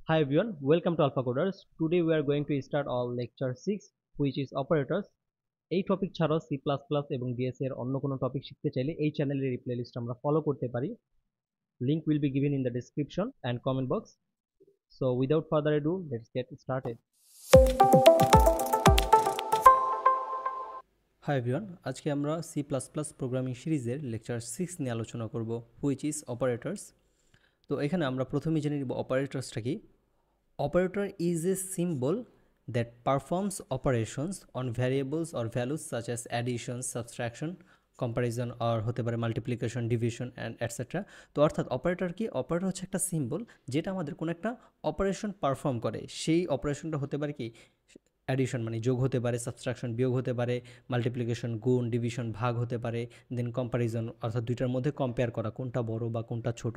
Hi everyone, welcome to Alpha Coders. Today we are going to start our lecture 6 which is operators. এই topic ছাড়াও C++ এবং DS এর অন্য কোনো topic শিখতে চাইলে এই চ্যানেলের এই প্লেলিস্ট আমরা ফলো করতে পারি। Link will be given in the description and comment box. So without further ado, let's get started. Hi everyone, আজকে আমরা C++ প্রোগ্রামিং সিরিজের লেকচার 6 নিয়ে আলোচনা করব which is operators. তো এখানে আমরা প্রথমেই জেনে নিব অপারেটরসটা কি। Operator is a symbol that performs operations on variables or values such as addition, subtraction, comparison or হতে পারে multiplication, division and etc. তো অর্থাৎ অপারেটর কি? অপারেটর হচ্ছে একটা সিম্বল যেটা আমাদের কোনো একটা অপারেশন পারফর্ম করে। সেই অপারেশনটা হতে পারে কি অ্যাডিশন মানে যোগ হতে পারে, সাবট্রাকশন বিয়োগ হতে পারে, মাল্টিপ্লিকেশন গুণ, ডিভিশন ভাগ হতে পারে, দেন কম্প্যারিজন অর্থাৎ দুইটার মধ্যে কম্পেয়ার করা কোনটা বড় বা কোনটা ছোট,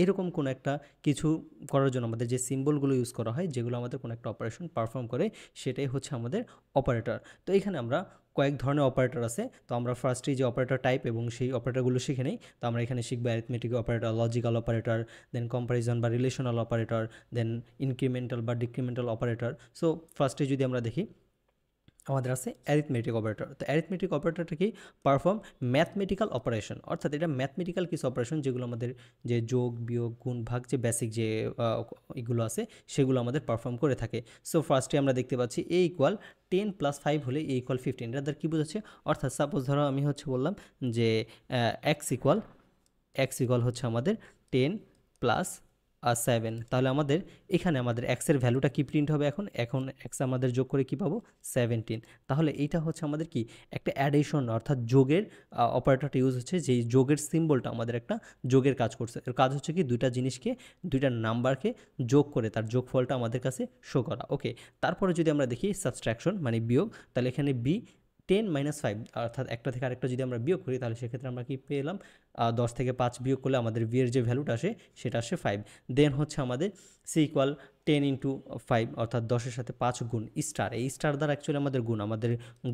এরকম কোনো একটা কিছু করার জন্য আমাদের যে সিম্বলগুলো ইউজ করা হয় যেগুলো আমাদের কোনো একটা অপারেশন পারফর্ম করে সেটাই হচ্ছে আমাদের অপারেটর। তো এখানে আমরা কয়েক ধরনের অপারেটর আছে। তো আমরা ফার্স্টেই যে অপারেটর টাইপ এবং সেই অপারেটরগুলো শিখে নেই। তো আমরা এখানে শিখবো অ্যারিথমেটিক অপারেটর, লজিক্যাল অপারেটর, দেন কম্প্যারিজন বা রিলেশনাল অপারেটর, দেন ইনক্রিমেন্টাল বা ডিক্রিমেন্টাল অপারেটর। সো ফার্স্টে যদি আমরা দেখি আমাদের আছে অ্যারিথমেটিক অপারেটর। তো অ্যারিথমেটিক অপারেটরটা কি? পারফর্ম ম্যাথমেটিক্যাল অপারেশন, অর্থাৎ এটা ম্যাথমেটিক্যাল কিছু অপারেশন যেগুলো আমাদের যে যোগ বিয়োগ গুণ ভাগ যে বেসিক যে এগুলো আছে সেগুলো আমাদের পারফর্ম করে থাকে। সো ফার্স্টে আমরা দেখতে পাচ্ছি a ইকুয়াল 10 + 5 হলে a ইকুয়াল 15। এটা দ্বারা কী বোঝাচ্ছে? অর্থাৎ সাপোজ ধরো আমি হচ্ছে বললাম যে x ইকুয়াল হচ্ছে আমাদের 10 + 7, তাহলে আমাদের এখানে আমাদের এক্সের ভ্যালুটা কি প্রিন্ট হবে? এখন এক্স আমাদের যোগ করে কি পাবো? 17। তাহলে এইটা হচ্ছে আমাদের কি একটা অ্যাডিশন অর্থাৎ যোগের অপারেটরটা ইউজ হচ্ছে, যেই যোগের সিম্বলটা আমাদের একটা যোগের কাজ করছে। এর কাজ হচ্ছে কি দুইটা জিনিসকে দুইটা নাম্বারকে যোগ করে তার যোগফলটা আমাদের কাছে শো করা। ওকে, তারপরে যদি আমরা দেখি সাবট্রাকশন মানে বিয়োগ, তাহলে এখানে বি 10 - 5 অর্থাৎ একটা থেকে আরেকটা যদি আমরা বিয়োগ করি তাহলে সেক্ষেত্রে আমরা কি পেলাম? 10 থেকে 5 বিয়োগ করলে আমাদের বি এর যে ভ্যালুটা আসে সেটা আসে 5। দেন হচ্ছে আমাদের সি ইকুয়াল 10 × 5 অর্থাৎ 10-এর সাথে 5 গুণ স্টার। এই স্টার দ্বারা অ্যাকচুয়ালি আমাদের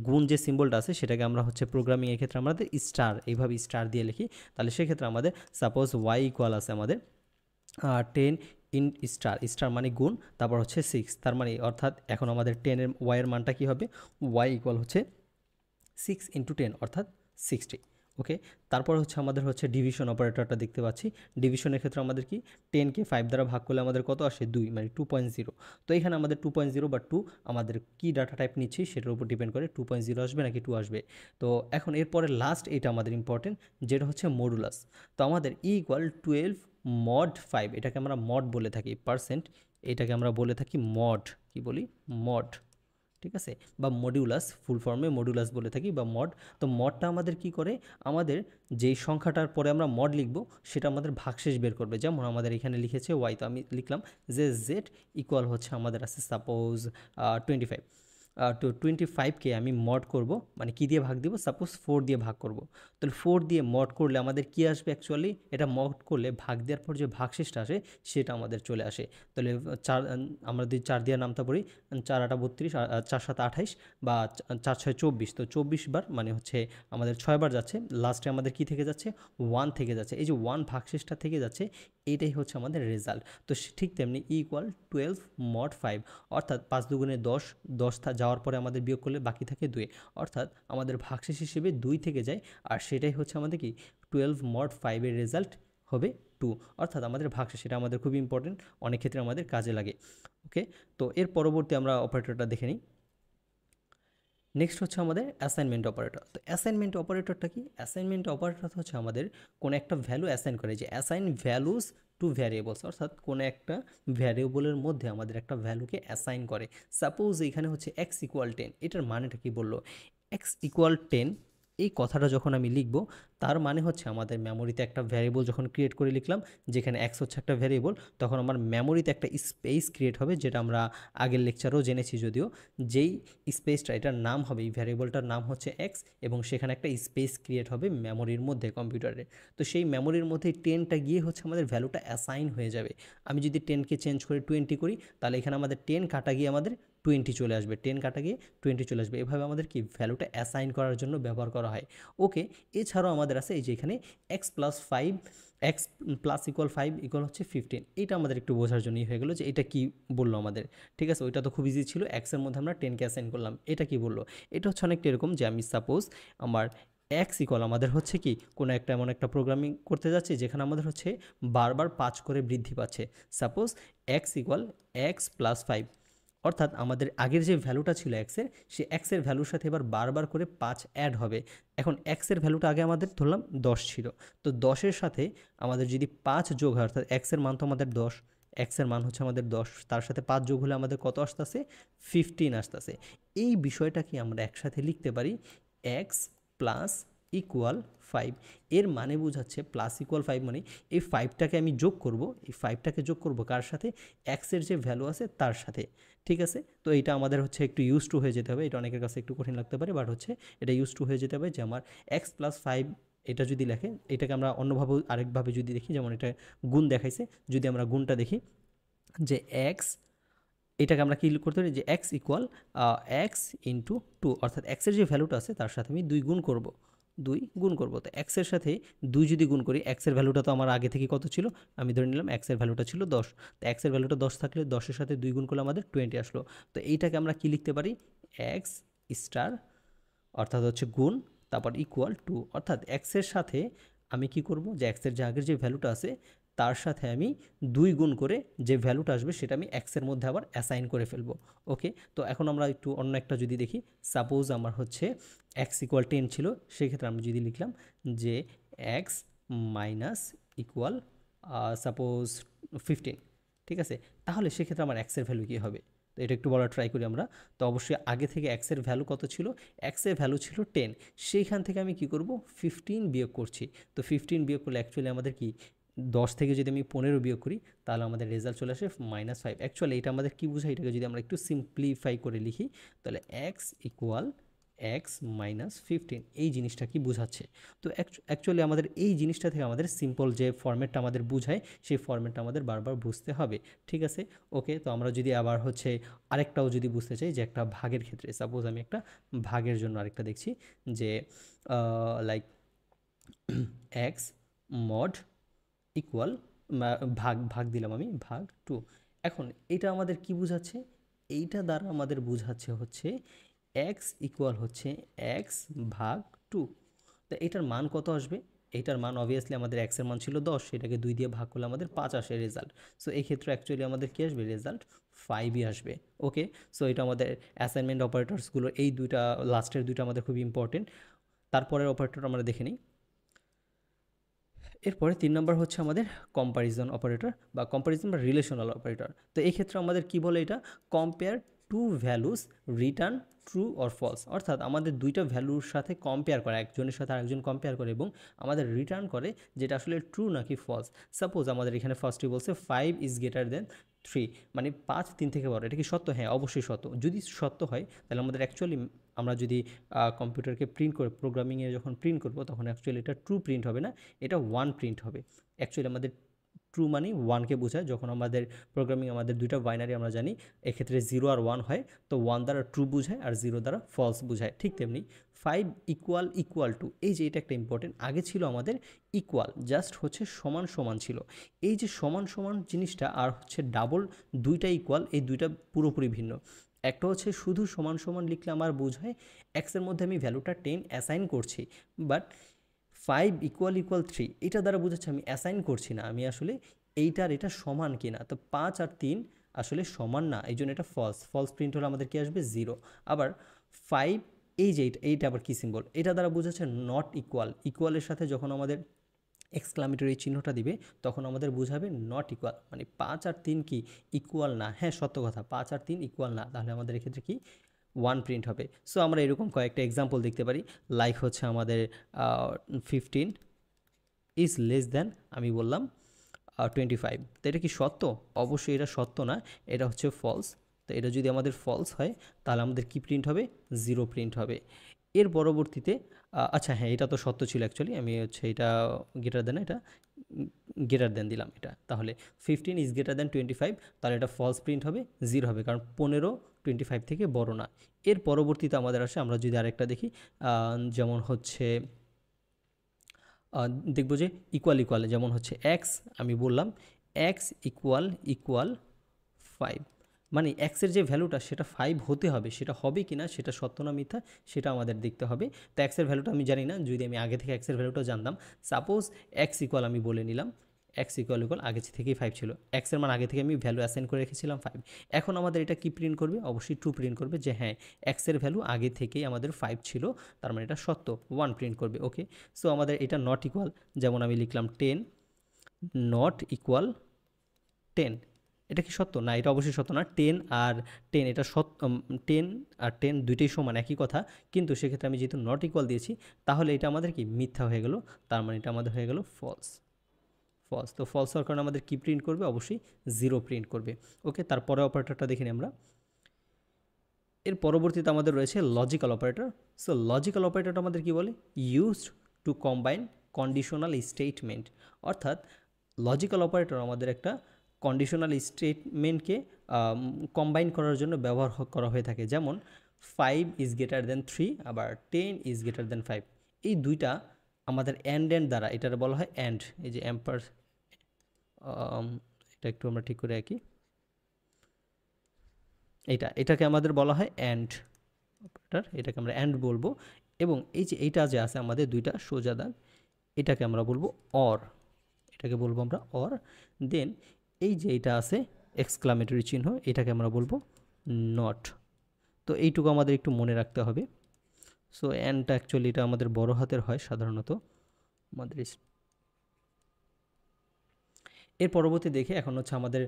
গুণ যে সিম্বলটা আছে সেটাকে আমরা হচ্ছে প্রোগ্রামিংয়ের ক্ষেত্রে আমাদের স্টার এইভাবে স্টার দিয়ে লিখি। তাহলে সেক্ষেত্রে আমাদের সাপোজ ওয়াই ইকুয়াল আছে আমাদের 10 ইন স্টার মানে গুণ, তারপর হচ্ছে 6, তার মানে অর্থাৎ এখন আমাদের 10-এর ওয়াইয়ের মানটা কী হবে? ওয়াই ইকুয়াল হচ্ছে 6 × 10 অর্থাৎ 60। ওকে, তারপর হচ্ছে আমাদের হচ্ছে ডিভিশন অপারেটরটা দেখতে পাচ্ছি। ডিভিশনের ক্ষেত্রে আমাদের কি 10-কে 5 দ্বারা ভাগ করলে আমাদের কত আসে? 2 মানে 2.0। তো এখানে আমাদের 2.0 বা 2 আমাদের কি ডাটা টাইপ নিচ্ছি সেটার উপর ডিপেন্ড করে 2.0 আসবে নাকি 2 আসবে। তো এখন এরপরে লাস্ট এটা আমাদের ইম্পর্টেন্ট যেটা হচ্ছে মডুলাস। তো আমাদের ই ইকুয়াল 12 mod 5, এটাকে আমরা মড বলে থাকি পার্সেন্ট, এটাকে আমরা বলে থাকি মড, কি বলি? মড, ঠিক আছে, বা মডিউলাস, ফুল ফর্মে মডিউলাস বলে থাকি বা মড। তো মডটা আমাদের কি করে? আমাদের যেই সংখ্যাটার পরে আমরা মড লিখব সেটা আমাদের ভাগশেষ বের করবে। যেমন আমাদের এখানে লিখেছে ওয়াই, তো আমি লিখলাম যে জেড ইকুয়াল হচ্ছে আমাদের আছে সাপোজ 25। তো 25কে আমি মড করব মানে কি দিয়ে ভাগ দিব? সাপোজ 4 দিয়ে ভাগ করব। তাহলে 4 দিয়ে মড করলে আমাদের কি আসবে? অ্যাকচুয়ালি এটা মড করলে ভাগ দেওয়ার পর যে ভাগশেষটা আসে সেটা আমাদের চলে আসে। তাহলে আমরা যদি 4 দিয়ে নামতা পড়ি, 4 × 8 = 32, 4 × 7 = 28 বা 4 × 6 = 24। তো 24 বার মানে হচ্ছে আমাদের 6 বার যাচ্ছে, লাস্টে আমাদের কি থেকে যাচ্ছে? 1 থেকে যাচ্ছে। এই যে 1 ভাগশেষটা থেকে যাচ্ছে এইটাই হচ্ছে আমাদের রেজাল্ট। তো ঠিক তেমনি ই ইকুয়াল 12 mod 5 অর্থাৎ 5 × 2 = 10, 10 যাওয়ার পরে আমাদের বিয়োগ করলে বাকি থাকে 2, অর্থাৎ আমাদের ভাগশেষ হিসেবে 2 থেকে যায়। আর সেটাই হচ্ছে আমাদের কি 12 mod 5 এর রেজাল্ট হবে 2, অর্থাৎ আমাদের ভাগশেষ। সেটা আমাদের খুবই ইম্পর্টেন্ট, অনেক ক্ষেত্রে আমাদের কাজে লাগে। ওকে, তো এর পরবর্তী আমরা অপারেটরটা দেখে নিই। নেক্সট হচ্ছে আমাদের অ্যাসাইনমেন্ট অপারেটর। তো অ্যাসাইনমেন্ট অপারেটরটা কি? অ্যাসাইনমেন্ট অপারেটর হচ্ছে আমাদের কোনো একটা ভ্যালু অ্যাসাইন করে, যে অ্যাসাইন ভ্যালুস টু ভ্যারিয়েবলস, অর্থাৎ কোনো একটা ভ্যারিয়েবলের মধ্যে আমাদের একটা ভ্যালুকে অ্যাসাইন করে। সাপোজ এখানে হচ্ছে x = 10, এটার মানেটা কি বললো? x = 10 এই কথাটা যখন আমি লিখব তার মানে হচ্ছে আমাদের মেমোরিতে একটা ভ্যারিয়েবল যখন ক্রিয়েট করে লিখলাম, যেখানে x হচ্ছে একটা ভ্যারিয়েবল, তখন আমার মেমোরিতে একটা স্পেস ক্রিয়েট হবে, যেটা আমরা আগের লেকচারেও জেনেছি যদিও। যেই স্পেসটা, এটার নাম হবে, এই ভ্যারিয়েবলটার নাম হচ্ছে এক্স, এবং সেখানে একটা স্পেস ক্রিয়েট হবে মেমোরির মধ্যে কম্পিউটারে। তো সেই মেমোরির মধ্যে 10টা গিয়ে হচ্ছে আমাদের ভ্যালুটা অ্যাসাইন হয়ে যাবে। আমি যদি 10কে চেঞ্জ করে 20 করি তাহলে এখানে আমাদের 10 কাটা গিয়ে আমাদের 20 চলে আসবে, 10 কাটা গিয়ে 20 চলে আসবে। এভাবে আমাদের কি ভ্যালুটা অ্যাসাইন করার জন্য ব্যবহার করা হয়। ওকে, এছাড়াও আমাদের আছে এই যে এখানে x plus 5 x plus equal 5 equal হচ্ছে 15। এটা আমাদের একটু বোঝার জন্যই হয়ে গেলো যে এটা কি বললো আমাদের। ঠিক আছে, ওইটা তো খুব ইজি ছিল, এক্সের মধ্যে আমরা 10কে অ্যাসাইন করলাম। এটা কি বললো, এটা হচ্ছে অনেকটা এরকম যে আমি সাপোজ আমার এক্স ইকুয়াল আমাদের হচ্ছে কি কোনো একটা এমন একটা প্রোগ্রামিং করতে যাচ্ছি যেখানে আমাদের হচ্ছে বারবার 5 করে বৃদ্ধি পাচ্ছে। Suppose x equal x plus 5, অর্থাৎ আমাদের আগের যে ভ্যালুটা ছিল এক্সের, সে এক্সের ভ্যালুর সাথে এবার বারবার করে 5 অ্যাড হবে। এখন এক্সের ভ্যালুটা আগে আমাদের ধরলাম 10 ছিল, তো 10-এর সাথে আমাদের যদি 5 যোগ হয়, অর্থাৎ এক্সের মান তো আমাদের 10, এক্সের মান হচ্ছে আমাদের 10, তার সাথে 5 যোগ হলে আমাদের কত আসতেছে, 15 আসতেছে। এই বিষয়টাকে আমরা একসাথে লিখতে পারি এক্স প্লাস ইকুয়াল 5। এর মানে বোঝাচ্ছে প্লাস ইকুয়াল 5 মানে এই 5টাকে আমি যোগ করব, এই 5টাকে যোগ করব কার সাথে, এক্সের যে ভ্যালু আছে তার সাথে। ঠিক আছে, তো এটা আমাদের হচ্ছে একটু ইউজ টু হয়ে যেতে হবে, এটা অনেকের কাছে একটু কঠিন লাগতে পারে, বাট হচ্ছে এটা ইউজ টু হয়ে যেতে হবে যে আমার এক্স প্লাস 5 এটা যদি লেখে, এটাকে আমরা অন্যভাবে আরেকভাবে যদি দেখি, যেমন এটা গুণ দেখাইছে, যদি আমরা গুণটা দেখি যে এক্স, এটাকে আমরা কী করতে পারি যে এক্স ইকুয়াল এক্স ইন্টু 2, অর্থাৎ এক্সের যে ভ্যালুটা আছে তার সাথে আমি 2 গুণ করব, 2 গুণ করব। তো এক্সের সাথে 2 যদি গুণ করি, এক্সের ভ্যালুটা তো আমার আগে থেকে কত ছিল, আমি ধরে নিলাম এক্সের ভ্যালুটা ছিল 10, তো এক্সের ভ্যালুটা 10 থাকলে 10-এর সাথে 2 গুণ করলে আমাদের 20 আসলো। তো এইটাকে আমরা কি লিখতে পারি, এক্স স্টার অর্থাৎ হচ্ছে গুণ, তারপর ইকুয়াল টু, অর্থাৎ এক্সের সাথে আমি কি করব যে এক্সের যে আগের যে ভ্যালুটা আছে তার সাথে আমি 2 গুণ করে যে ভ্যালুটা আসবে সেটা আমি এক্সের মধ্যে আবার অ্যাসাইন করে ফেলবো। ওকে, তো এখন আমরা একটু অন্য একটা যদি দেখি, সাপোজ আমার হচ্ছে এক্স ইকুয়াল 10 ছিল, সেক্ষেত্রে আমি যদি লিখলাম যে এক্স মাইনাস ইকুয়াল সাপোজ 15। ঠিক আছে, তাহলে সেক্ষেত্রে আমার এক্সের ভ্যালু কী হবে, তো এটা একটু বলার ট্রাই করি আমরা। তো অবশ্যই আগে থেকে এক্সের ভ্যালু কত ছিল, এক্সের ভ্যালু ছিল 10, সেইখান থেকে আমি কি করব 15 বিয়োগ করছি। তো 15 বিয়োগ করলে অ্যাকচুয়ালি আমাদের কি 10 থেকে যদি আমি 15 বিয়োগ করি তাহলে আমাদের রেজাল্ট চলে আসে -5। অ্যাকচুয়ালি এটা আমাদের কী বোঝায়, এটাকে যদি আমরা একটু সিম্পলিফাই করে লিখি তাহলে এক্স ইকুয়াল এক্স মাইনাস 15, এই জিনিসটা কি বোঝাচ্ছে। তো অ্যাকচুয়ালি আমাদের এই জিনিসটা থেকে আমাদের সিম্পল যে ফরম্যাটটা আমাদের বোঝায় সেই ফরম্যাটটা আমাদের বারবার বুঝতে হবে। ঠিক আছে, ওকে, তো আমরা যদি আবার হচ্ছে আরেকটাও যদি বুঝতে চাই যে একটা ভাগের ক্ষেত্রে, সাপোজ আমি একটা ভাগের জন্য আরেকটা দেখছি যে লাইক এক্স মড ইকুয়াল ভাগ ভাগ দিলাম আমি ভাগ 2। এখন এটা আমাদের কি বোঝাচ্ছে, এইটা দ্বারা আমাদের বোঝাচ্ছে হচ্ছে এক্স ইকুয়াল হচ্ছে এক্স ভাগ 2। তো এটার মান কত আসবে, এইটার মান অবভিয়াসলি আমাদের এক্সের মান ছিল 10, সেটাকে 2 দিয়ে ভাগ করলে আমাদের 5 আসে রেজাল্ট। সো এই ক্ষেত্রে অ্যাকচুয়ালি আমাদের কী আসবে, রেজাল্ট 5ই আসবে। ওকে, সো এটা আমাদের অ্যাসাইনমেন্ট অপারেটরসগুলো, এই দুইটা লাস্টের দুইটা আমাদের খুবই ইম্পর্টেন্ট। তারপরের অপারেটর আমরা দেখে নিই। এরপরে 3 নম্বর হচ্ছে আমাদের কম্প্যারিজন অপারেটর বা কম্প্যারিজন বা রিলেশনাল অপারেটর। তো এই ক্ষেত্রে আমাদের কি বলে, এটা compare two values return true or false, অর্থাৎ আমাদের দুইটা ভ্যালুর সাথে কম্পেয়ার করে, একজনের সাথে আরেকজন কম্পেয়ার করে এবং আমাদের রিটার্ন করে যেটা আসলে ট্রু নাকি ফলস। সাপোজ আমাদের এখানে ফার্স্টে বলছে 5 ইজ গ্রেটার দেন 3, মানে 5 3 থেকে বড়, এটা কি সত্য? হ্যাঁ, অবশ্যই সত্য। যদি সত্য হয় তাহলে আমাদের অ্যাকচুয়ালি আমরা যদি কম্পিউটারকে প্রিন্ট করে প্রোগ্রামিংয়ে যখন প্রিন্ট করবো তখন অ্যাকচুয়ালি এটা ট্রু প্রিন্ট হবে না, এটা 1 প্রিন্ট হবে। অ্যাকচুয়ালি আমাদের ট্রু মানে 1কে বোঝায়, যখন আমাদের প্রোগ্রামিং আমাদের দুইটা বাইনারি আমরা জানি, এক্ষেত্রে 0 আর 1 হয়, তো 1 দ্বারা ট্রু বোঝায় আর 0 দ্বারা ফলস বোঝায়। ঠিক তেমনি 5 ইকুয়াল ইকুয়াল টু, এই যে এটা একটা ইম্পর্টেন্ট, আগে ছিল আমাদের ইকুয়াল, জাস্ট হচ্ছে সমান সমান ছিল। এই যে সমান সমান জিনিসটা আর হচ্ছে ডাবল, দুইটা ইকুয়াল, এই দুইটা পুরোপুরি ভিন্ন। একটা হচ্ছে শুধু সমান সমান লিখলে আমার বোঝায় এক্সের মধ্যে আমি ভ্যালুটা 10 অ্যাসাইন করছি, বাট 5 ইকুয়াল ইকুয়াল 3 এটা দ্বারা বোঝাচ্ছে আমি অ্যাসাইন করছি না, আমি আসলে এইটার এটা সমান কিনা। তো 5 আর 3 আসলে সমান না, এই জন্য এটা ফলস, ফলস প্রিন্ট হলে আমাদের কি আসবে 0। আবার 5, এই যে এইটা আবার কি সিম্বল, এটা দ্বারা বোঝাচ্ছে নট ইকুয়াল, ইকুয়ালের সাথে যখন আমাদের এক্সক্লামেটরি চিহ্নটা দিবে তখন আমাদের বোঝাবে নট ইকুয়াল, মানে 5 আর 3 কি ইকুয়াল না। হ্যাঁ, সত্য কথা, 5 আর 3 ইকুয়াল না, তাহলে আমাদের এক্ষেত্রে কি 1 প্রিন্ট হবে। সো আমরা এরকম কয়েকটা এক্সাম্পল দেখতে পারি, লাইক হচ্ছে আমাদের 15 ইজ লেস দ্যান আমি বললাম 25, তো এটা কি সত্য? অবশ্যই এটা সত্য না, এটা হচ্ছে ফলস। তো এটা যদি আমাদের ফলস হয় তাহলে আমাদের কি প্রিন্ট হবে, 0 প্রিন্ট হবে। এর পরবর্তীতে আচ্ছা হ্যাঁ, এটা তো সত্য ছিল অ্যাকচুয়ালি, আমি হচ্ছে এটা গ্রেটার দেন, এটা গ্রেটার দেন দিলাম এটা, তাহলে 15 ইজ গ্রেটার দেন 25, তাহলে এটা ফলস প্রিন্ট হবে, 0 হবে, কারণ 15 25 থেকে বড় না। এর পরবর্তীতে আমাদের আসে, আমরা যদি আরেকটা দেখি, যেমন হচ্ছে দেখব যে ইকুয়াল ইকুয়াল, যেমন হচ্ছে এক্স, আমি বললাম এক্স ইকুয়াল ইকুয়াল 5, মানে এক্সের যে ভ্যালুটা সেটা 5 হতে হবে, সেটা হবে কি না, সেটা সত্য না মিথ্যা, সেটা আমাদের দেখতে হবে। তো এক্সের ভ্যালুটা আমি জানি না, যদি আমি আগে থেকে এক্সের ভ্যালুটা জানতাম, সাপোজ এক্স ইকুয়াল আমি বলে নিলাম, এক্স ইকুয়াল ইকুয়াল আগে থেকেই 5 ছিল, এক্সের মান আগে থেকে আমি ভ্যালু অ্যাসাইন করে রেখেছিলাম 5। এখন আমাদের এটা কি প্রিন্ট করবে, অবশ্যই ট্রু প্রিন্ট করবে, যে হ্যাঁ এক্সের ভ্যালু আগে থেকেই আমাদের 5 ছিল, তার মানে এটা সত্য, 1 প্রিন্ট করবে। ওকে, সো আমাদের এটা নট ইকুয়াল, যেমন আমি লিখলাম 10 নট ইকুয়াল 10, এটা কি সত্য না, এটা অবশ্যই সত্য না, 10 আর 10 এটা সত্য, 10 আর 10 দুইটাই সমান একই কথা, কিন্তু সেক্ষেত্রে আমি যেহেতু নট ইকুয়াল দিয়েছি, তাহলে এটা আমাদের কি মিথ্যা হয়ে গেল, তার মানে এটা আমাদের হয়ে গেল ফলস। ফলস, তো ফলস হওয়ার কারণে আমাদের কি প্রিন্ট করবে, অবশ্যই 0 প্রিন্ট করবে। ওকে, তারপরে অপারেটরটা দেখে নিই আমরা। এর পরবর্তীতে আমাদের রয়েছে লজিক্যাল অপারেটর। সো লজিক্যাল অপারেটরটা আমাদের কি বলে, used to combine conditional statement, অর্থাৎ লজিক্যাল অপারেটর আমাদের একটা কন্ডিশনাল স্টেটমেন্টকে কম্বাইন করার জন্য ব্যবহার করা হয়ে থাকে, যেমন 5 ইজ গ্রেটার দেন 3, আবার 10 ইজ গ্রেটার দেন 5, এই দুইটা আমাদের অ্যান্ড দ্বারা, এটার বলা হয় অ্যান্ড, এই যে অ্যাম্পার, এটা একটু আমরা ঠিক করে রাখি, এটাকে আমাদের বলা হয় অ্যান্ড অপারেটর, এটাকে আমরা অ্যান্ড বলবো। এবং এই যে এইটা যে আছে আমাদের দুইটা সোজা দাগ, এটাকে আমরা বলবো অর, এটাকে বলবো আমরা অর। দেন এই যে এইটা আছে এক্সক্লামেটরি চিহ্ন, এটাকে আমরা বলবো নট। তো এইটুকু আমাদের একটু মনে রাখতে হবে। সো অ্যান্ডটা অ্যাকচুয়ালি এটা আমাদের বড় হাতের হয় সাধারণত আমাদের। এর পরবর্তী দেখে এখন হচ্ছে আমাদের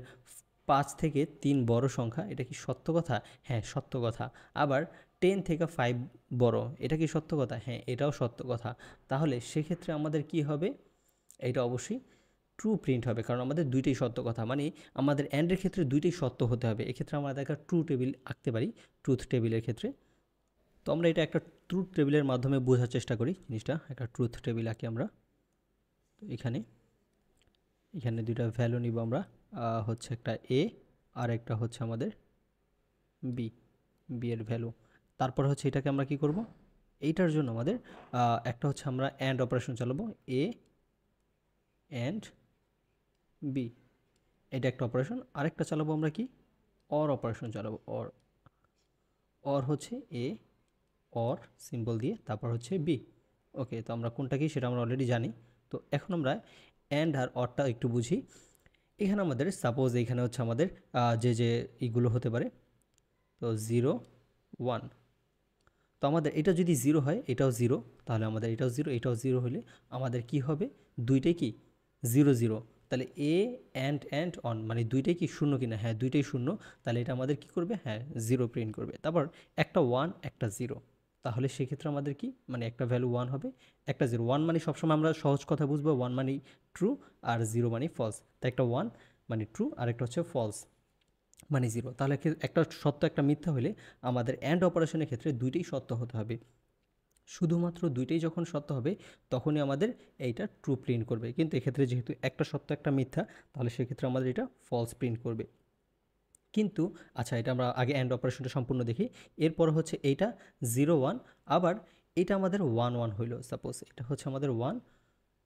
5 থেকে 3 বড় সংখ্যা, এটা কি সত্য কথা, হ্যাঁ সত্য কথা। আবার 10 থেকে 5 বড়, এটা কি সত্য কথা, হ্যাঁ এটাও সত্য কথা। তাহলে সেক্ষেত্রে আমাদের কি হবে, এটা অবশ্যই ট্রু প্রিন্ট হবে, কারণ আমাদের দুইটাই সত্য কথা, মানে আমাদের অ্যান্ডের ক্ষেত্রে দুইটাই সত্য হতে হবে। এক্ষেত্রে আমরা একটা ট্রু টেবিল আঁকতে পারি, ট্রুথ টেবিলের ক্ষেত্রে। তো আমরা এটা একটা ট্রুথ টেবিলের মাধ্যমে বোঝার চেষ্টা করি জিনিসটা, একটা ট্রুথ টেবিল আঁকি আমরা। তো এখানে দুইটা ভ্যালু নিব আমরা, হচ্ছে একটা এ আর একটা হচ্ছে আমাদের বি, বি এর ভ্যালু। তারপর হচ্ছে এটাকে আমরা কি করব, এইটার জন্য আমাদের একটা হচ্ছে আমরা অ্যান্ড অপারেশন চালাবো, এ অ্যান্ড বি, এটা একটা অপারেশন। আরেকটা চালাবো আমরা কি, অর অপারেশন চালাবো, অর, অর হচ্ছে এ, অর সিম্বল দিয়ে, তারপর হচ্ছে বি। ওকে, তো আমরা কোনটা কি সেটা আমরা অলরেডি জানি। তো এখন আমরা অ্যান্ড আর অরটা একটু বুঝি। এখানে আমাদের সাপোজ এইখানে হচ্ছে আমাদের যে এইগুলো হতে পারে, তো 0 1, তো আমাদের এটা যদি 0 হয়, এটাও 0, তাহলে আমাদের এটাও 0, এটাও 0 হলে আমাদের কি হবে, দুইটাই কি 0 0, তাহলে এ অ্যান্ড অন, মানে দুইটাই কি শূন্য কিনা, হ্যাঁ দুইটাই শূন্য, তাহলে এটা আমাদের কি করবে, হ্যাঁ 0 প্রিন্ট করবে। তারপর একটা 1 একটা 0, তাহলে সেক্ষেত্রে আমাদের কি, মানে একটা ভ্যালু 1 হবে, একটা 0, 1 মানে সবসময় আমরা সহজ কথা বুঝবো, 1 মানে ট্রু আর 0 মানে ফলস, তাই একটা 1 মানে ট্রু আর একটা হচ্ছে ফলস মানে 0। তাহলে একটা সত্য একটা মিথ্যা হলে আমাদের অ্যান্ড অপারেশনের ক্ষেত্রে দুইটাই সত্য হতে হবে, শুধুমাত্র দুইটাই যখন সত্য হবে তখনই আমাদের এইটা ট্রু প্রিন্ট করবে। কিন্তু এক্ষেত্রে যেহেতু একটা সত্য একটা মিথ্যা, তাহলে সেক্ষেত্রে আমাদের এটা ফলস প্রিন্ট করবে। কিন্তু আচ্ছা, এটা আমরা আগে অ্যান্ড অপারেশনটা সম্পূর্ণ দেখি। এরপর হচ্ছে এইটা 0 1, আবার এটা আমাদের 1 1 হইলো, সাপোজ এটা হচ্ছে আমাদের 1,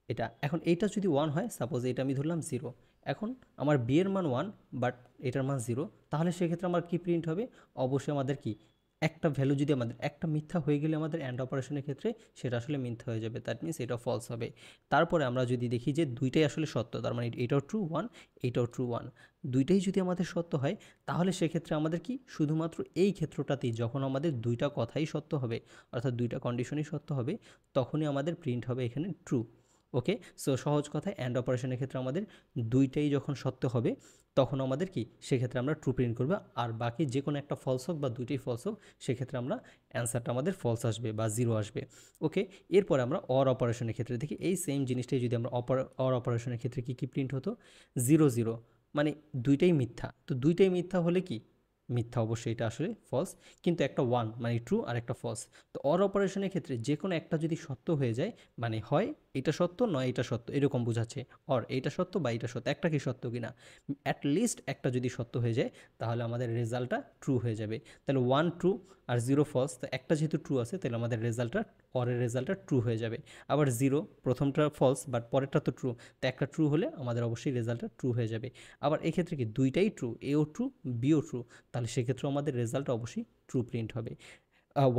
এটা এখন এইটা যদি 1 হয়, সাপোজ এটা আমি ধরলাম 0, এখন আমার বি এর মান 1 বাট এটার মান 0, তাহলে সেক্ষেত্রে আমার কি প্রিন্ট হবে, অবশ্যই আমাদের কি একটা ভ্যালু যদি আমাদের একটা মিথ্যা হয়ে গেলে আমাদের অ্যান্ড অপারেশনের ক্ষেত্রে সেটা আসলে মিথ্যা হয়ে যাবে, দ্যাট মিনস এটা ফলস হবে। তারপরে আমরা যদি দেখি যে দুইটাই আসলে সত্য, তার মানে এটাও ট্রু 1, এটাও ট্রু 1, দুইটাই যদি আমাদের সত্য হয়, তাহলে সেক্ষেত্রে আমাদের কি শুধুমাত্র এই ক্ষেত্রটাতেই যখন আমাদের দুইটা কথাই সত্য হবে, অর্থাৎ দুইটা কন্ডিশনই সত্য হবে, তখনই আমাদের প্রিন্ট হবে এখানে ট্রু। ওকে, সো সহজ কথায় অ্যান্ড অপারেশনের ক্ষেত্রে আমাদের দুইটাই যখন সত্য হবে, তখন আমাদের কি সেক্ষেত্রে আমরা ট্রু প্রিন্ট করবো, আর বাকি যে কোনো একটা ফলস হোক বা দুইটাই ফলস হোক, সেক্ষেত্রে আমরা অ্যান্সারটা আমাদের ফলস আসবে বা 0 আসবে। ওকে, এরপরে আমরা অর অপারেশনের ক্ষেত্রে দেখি এই সেম জিনিসটাই যদি আমরা অর অপারেশনের ক্ষেত্রে কি প্রিন্ট হতো, 0 0, মানে দুইটাই মিথ্যা। তো দুইটাই মিথ্যা হলে কি মিথ্যা, অবশ্যই এটা আসলে ফলস, কিন্তু একটা 1 মানে ট্রু আর একটা ফলস। তো অর অপারেশনের ক্ষেত্রে যে কোনো একটা যদি সত্য হয়ে যায়, মানে হয় এটা সত্য নয় এটা সত্য এরকম বোঝাচ্ছে, অর এইটা সত্য বা এটা সত্য, একটা কি সত্য কিনা, অ্যাট লিস্ট একটা যদি সত্য হয়ে যায় তাহলে আমাদের রেজাল্টটা ট্রু হয়ে যাবে। তাহলে 1 ট্রু আর 0 ফলস, তো একটা যেহেতু ট্রু আছে তাহলে আমাদের রেজাল্টটা অরের রেজাল্টটা ট্রু হয়ে যাবে। আবার 0 প্রথমটা ফলস বাট পরেরটা তো ট্রু, তো একটা ট্রু হলে আমাদের অবশ্যই রেজাল্টটা ট্রু হয়ে যাবে। আবার এক্ষেত্রে কি দুইটাই ট্রু, এও ট্রু বিও ট্রু, তাহলে সেক্ষেত্রে আমাদের রেজাল্টটা অবশ্যই ট্রু প্রিন্ট হবে,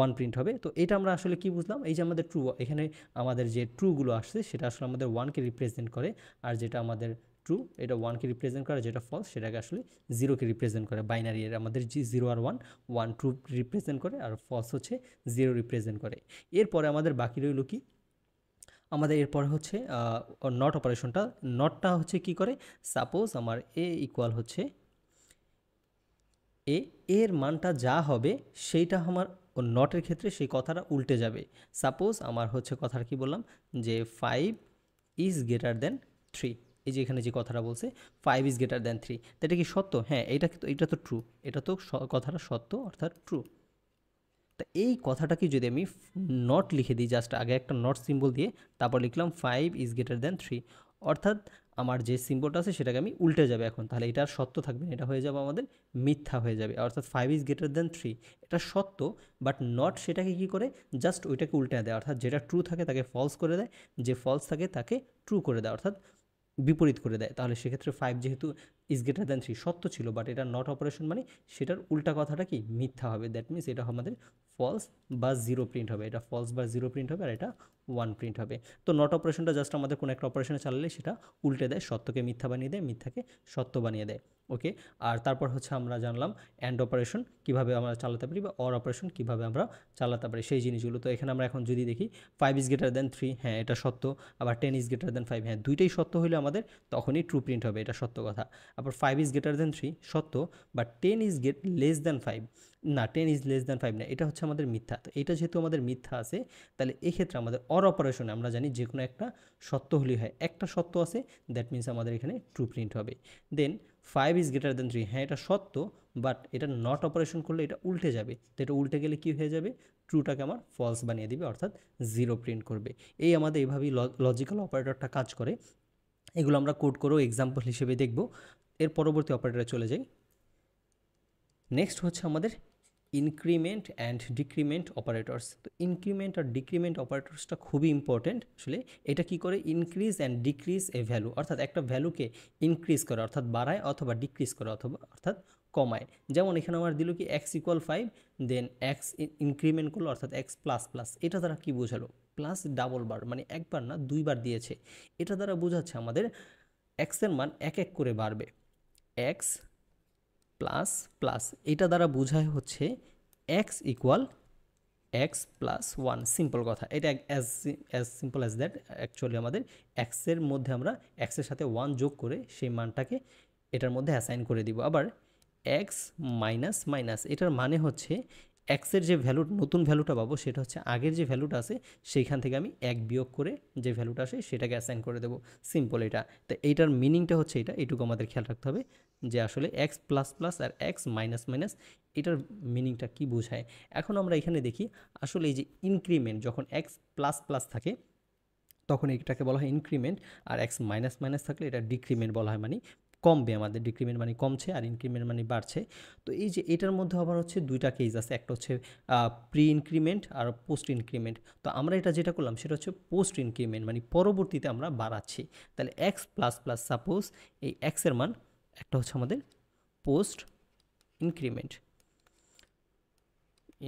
1 প্রিন্ট হবে। তো এটা আমরা আসলে কি বুঝলাম, এই যে আমাদের ট্রু, এখানে আমাদের যে ট্রুগুলো আসছে সেটা আসলে আমাদের 1কে রিপ্রেজেন্ট করে, আর যেটা আমাদের ট্রু এটা 1কে রিপ্রেজেন্ট করে, যেটা ফলস সেটাকে আসলে 0কে রিপ্রেজেন্ট করে। বাইনারি এর আমাদের যে 0 আর 1, 1 ট্রু রিপ্রেজেন্ট করে আর ফলস হচ্ছে 0 রিপ্রেজেন্ট করে। এরপরে আমাদের বাকি রইল কি, আমাদের এরপরে হচ্ছে নট অপারেশনটা। নটটা হচ্ছে কি করে, সাপোজ আমার এ ইকুয়াল হচ্ছে এ, এর মানটা যা হবে সেইটা আমার নটের ক্ষেত্রে সেই কথাটা উল্টে যাবে। সাপোজ আমার হচ্ছে কথাটা কি বললাম যে 5 ইজ গ্রেটার দেন 3, এই যে এখানে যে কথাটা বলছে 5 ইজ গ্রেটার দেন 3, তো এটা কি সত্য? হ্যাঁ, এটা তো ট্রু, এটা তো কথাটা সত্য অর্থাৎ ট্রু। তা এই কথাটাকে যদি আমি নট লিখে দিই, জাস্ট আগে একটা নট সিম্বল দিয়ে তারপর লিখলাম 5 ইজ গ্রেটার দেন 3, অর্থাৎ আমার যে সিম্বলটা আছে সেটাকে আমি উল্টে যাবে এখন, তাহলে এটা আর সত্য থাকবে না, এটা হয়ে যাবে আমাদের মিথ্যা হয়ে যাবে। অর্থাৎ 5 ইজ গ্রেটার দেন 3 এটা সত্য, বাট নট সেটাকে কি করে জাস্ট ওইটাকে উল্টে দেয়, অর্থাৎ যেটা ট্রু থাকে তাকে ফলস করে দেয়, যে ফলস থাকে তাকে ট্রু করে দেয়, অর্থাৎ বিপরীত করে দেয়। তাহলে সেক্ষেত্রে 5 যেহেতু ইজ গ্রেটার দ্যান 3 সত্য ছিল, বাট এটা নট অপারেশন মানে সেটার উল্টা কথাটা কি মিথ্যা হবে, দ্যাট মিনস এটা আমাদের ফলস বা 0 প্রিন্ট হবে, এটা ফলস বা 0 প্রিন্ট হবে আর এটা 1 প্রিন্ট হবে। তো নট অপারেশনটা জাস্ট আমাদের কোনো একটা অপারেশনে চালালে সেটা উল্টে দেয়, সত্যকে মিথ্যা বানিয়ে দেয়, মিথ্যাকে সত্য বানিয়ে দেয়। ওকে, আর তারপর হচ্ছে আমরা জানলাম অ্যান্ড অপারেশন কীভাবে আমরা চালাতে পারি বা অর অপারেশন কীভাবে আমরা চালাতে পারি সেই জিনিসগুলো। তো এখানে আমরা এখন যদি দেখি 5 ইজ গ্রেটার দ্যান 3, হ্যাঁ এটা সত্য, আবার 10 ইজ গ্রেটার দ্যান 5, হ্যাঁ দুইটাই সত্য হলে আমাদের তখনই ট্রু প্রিন্ট হবে, এটা সত্য কথা। আবার 5 ইজ গ্রেটার দ্যান 3 সত্য, বাট 10 ইজ লেস দ্যান 5, না 10 ইজ লেস দ্যান 5 না, এটা হচ্ছে আমাদের মিথ্যা। তো এটা যেহেতু আমাদের মিথ্যা আছে তাহলে এক্ষেত্রে আমাদের অর অপারেশনে আমরা জানি যে কোনো একটা সত্য হলেই হয়, একটা সত্য আছে, দ্যাট মিনস আমাদের এখানে ট্রু প্রিন্ট হবে। দেন 5 ইজ গ্রেটার দ্যান 3, হ্যাঁ এটা সত্য, বাট এটা নট অপারেশন করলে এটা উল্টে যাবে, তো এটা উল্টে গেলে কী হয়ে যাবে, ট্রুটাকে আমার ফলস বানিয়ে দিবে, অর্থাৎ 0 প্রিন্ট করবে। এই আমাদের এইভাবেই লজিক্যাল অপারেটরটা কাজ করে, এগুলো আমরা কোড করেও এক্সাম্পল হিসেবে দেখব। এর পরবর্তী অপারেটরে চলে যাই। নেক্সট হচ্ছে আমাদের ইনক্রিমেন্ট অ্যান্ড ডিক্রিমেন্ট অপারেটরস। তো ইনক্রিমেন্ট আর ডিক্রিমেন্ট অপারেটরসটা খুবই ইম্পর্টেন্ট। আসলে এটা কি করে, increase and decrease a value, অর্থাৎ একটা ভ্যালুকে ইনক্রিজ করে অর্থাৎ বাড়ায় অথবা ডিক্রিজ করে অথবা অর্থাৎ কমায়। যেমন এখানে আমার দিল কি এক্স ইকুয়াল 5, দেন এক্স ইনক্রিমেন্ট করলো অর্থাৎ এক্স প্লাস প্লাস, এটা দ্বারা কি বোঝালো, প্লাস ডাবল বার মানে একবার না দুইবার দিয়েছে, এটা দ্বারা বোঝাচ্ছে আমাদের এক্সের মান এক এক করে বাড়বে, এক্স প্লাস প্লাস, এটা দ্বারা বোঝায় হচ্ছে x equal x plus 1, simple কথা, এটা as simple as that. Actually আমাদের এক্সের মধ্যে আমরা এক্সের সাথে 1 যোগ করে সেই মানটাকে এটার মধ্যে অ্যাসাইন করে দিব। আবার এক্স মাইনাস মাইনাস, এটার মানে হচ্ছে এক্সের যে ভ্যালু নতুন ভ্যালুটা পাবো সেটা হচ্ছে আগের যে ভ্যালুটা আছে সেইখান থেকে আমি 1 বিয়োগ করে যে ভ্যালুটা আসে সেটাকে অ্যাসাইন করে দেবো, সিম্পল এটা। তো এইটার মিনিংটা হচ্ছে এটা, এইটুকু আমাদের খেয়াল রাখতে হবে যে আসলে এক্স প্লাস প্লাস আর এক্স মাইনাস মাইনাস এটার মিনিংটা কী বোঝায়। এখন আমরা এখানে দেখি আসলে এই যে ইনক্রিমেন্ট যখন এক্স প্লাস প্লাস থাকে তখন এটাকে বলা হয় ইনক্রিমেন্ট, আর এক্স মাইনাস মাইনাস থাকলে এটা ডিক্রিমেন্ট বলা হয়, মানে কমবে আমাদের, ডিক্রিমেন্ট মানে কমছে আর ইনক্রিমেন্ট মানে বাড়ছে। তো এই যে এটার মধ্যে আবার হচ্ছে দুইটা কেস আছে, একটা হচ্ছে প্রি ইনক্রিমেন্ট আর পোস্ট ইনক্রিমেন্ট। তো আমরা এটা যেটা করলাম সেটা হচ্ছে পোস্ট ইনক্রিমেন্ট, মানে পরবর্তীতে আমরা বাড়াচ্ছি। তাহলে এক্স প্লাস প্লাস, সাপোজ এই এক্সের মান একটা হচ্ছে আমাদের post increment,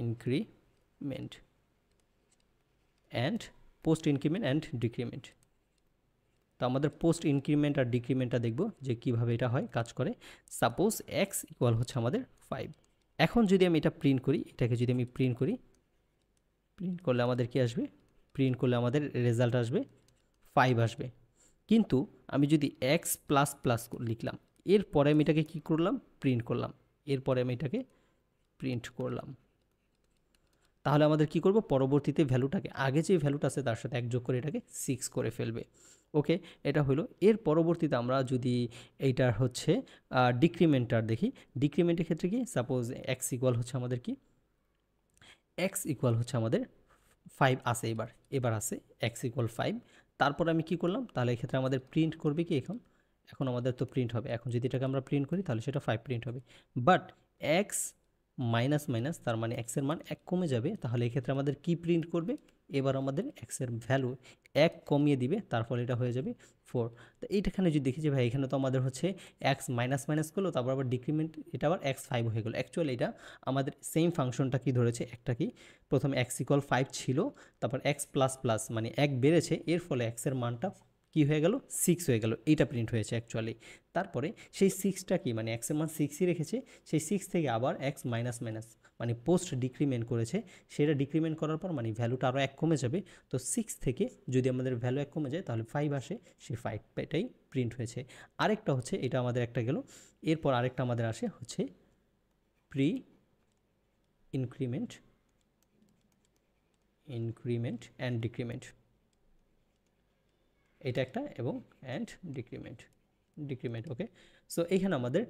increment and post increment and decrement. তো আমাদের পোস্ট ইনক্রিমেন্ট আর ডিক্রিমেন্টটা দেখব যে কীভাবে এটা হয় কাজ করে। সাপোজ এক্স ইকুয়াল হচ্ছে আমাদের 5, এখন যদি আমি এটা প্রিন্ট করি, এটাকে যদি আমি প্রিন্ট করি, প্রিন্ট করলে আমাদের কি আসবে, প্রিন্ট করলে আমাদের রেজাল্ট আসবে 5 আসবে। কিন্তু আমি যদি এক্স প্লাস প্লাস লিখলাম, এরপরে আমি এটাকে কী করলাম, প্রিন্ট করলাম, এরপরে আমি এটাকে প্রিন্ট করলাম, তাহলে আমাদের কি করব, পরবর্তীতে ভ্যালুটাকে আগে যে ভ্যালুটা আছে তার সাথে 1 যোগ করে এটাকে 6 করে ফেলবে। ওকে, এটা হলো। এর পরবর্তীতে আমরা যদি এইটার হচ্ছে ডিক্রিমেন্টার দেখি, ডিক্রিমেন্টের ক্ষেত্রে কি, সাপোজ এক্স ইকুয়াল হচ্ছে আমাদের কি, এক্স ইকুয়াল হচ্ছে আমাদের 5 আছে, এবার আছে এক্স ইকুয়াল 5, তারপর আমি কি করলাম, তাহলে এক্ষেত্রে আমাদের প্রিন্ট করবে কি এখন, এখন আমাদের তো প্রিন্ট হবে, এখন যদি এটাকে আমরা প্রিন্ট করি তাহলে সেটা 5 প্রিন্ট হবে। বাট এক্স মাইনাস মাইনাস, তার মানে এক্সের মান 1 কমে যাবে, তাহলে এক্ষেত্রে আমাদের কি প্রিন্ট করবে, এবার আমাদের এক্সের ভ্যালু 1 কমিয়ে দিবে, তার ফলে এটা হয়ে যাবে 4। তো এইটাখানে যদি দেখি যে ভাই এখানে তো আমাদের হচ্ছে এক্স মাইনাস মাইনাস করলো, তারপর আবার ডিক্রিমেন্ট, এটা আবার x5 হয়ে গেলো। অ্যাকচুয়ালি এটা আমাদের সেম ফাংশনটা কি ধরেছে, একটা কি প্রথমে x ইকুয়াল 5 ছিল, তারপর x প্লাস প্লাস মানে 1 বেড়েছে, এর ফলে এক্সের মানটা কি হয়ে গেল, 6 হয়ে গেল, এইটা প্রিন্ট হয়েছে অ্যাকচুয়ালি। তারপরে সেই 6টা কি মানে এক্সের মান 6ই রেখেছে, সেই 6 থেকে আবার এক্স মাইনাস মাইনাস মানে পোস্ট ডিক্রিমেন্ট করেছে, সেটা ডিক্রিমেন্ট করার পর মানে ভ্যালুটা আরও 1 কমে যাবে। তো 6 থেকে যদি আমাদের ভ্যালু 1 কমে যায় তাহলে 5 আসে, সেই 5টাই প্রিন্ট হয়েছে। আরেকটা হচ্ছে, এটা আমাদের একটা গেল, এরপর আরেকটা আমাদের আসে হচ্ছে pre increment, increment and decrement, এটা একটা, এবং and decrement, decrement. Okay, so এইখানে আমাদের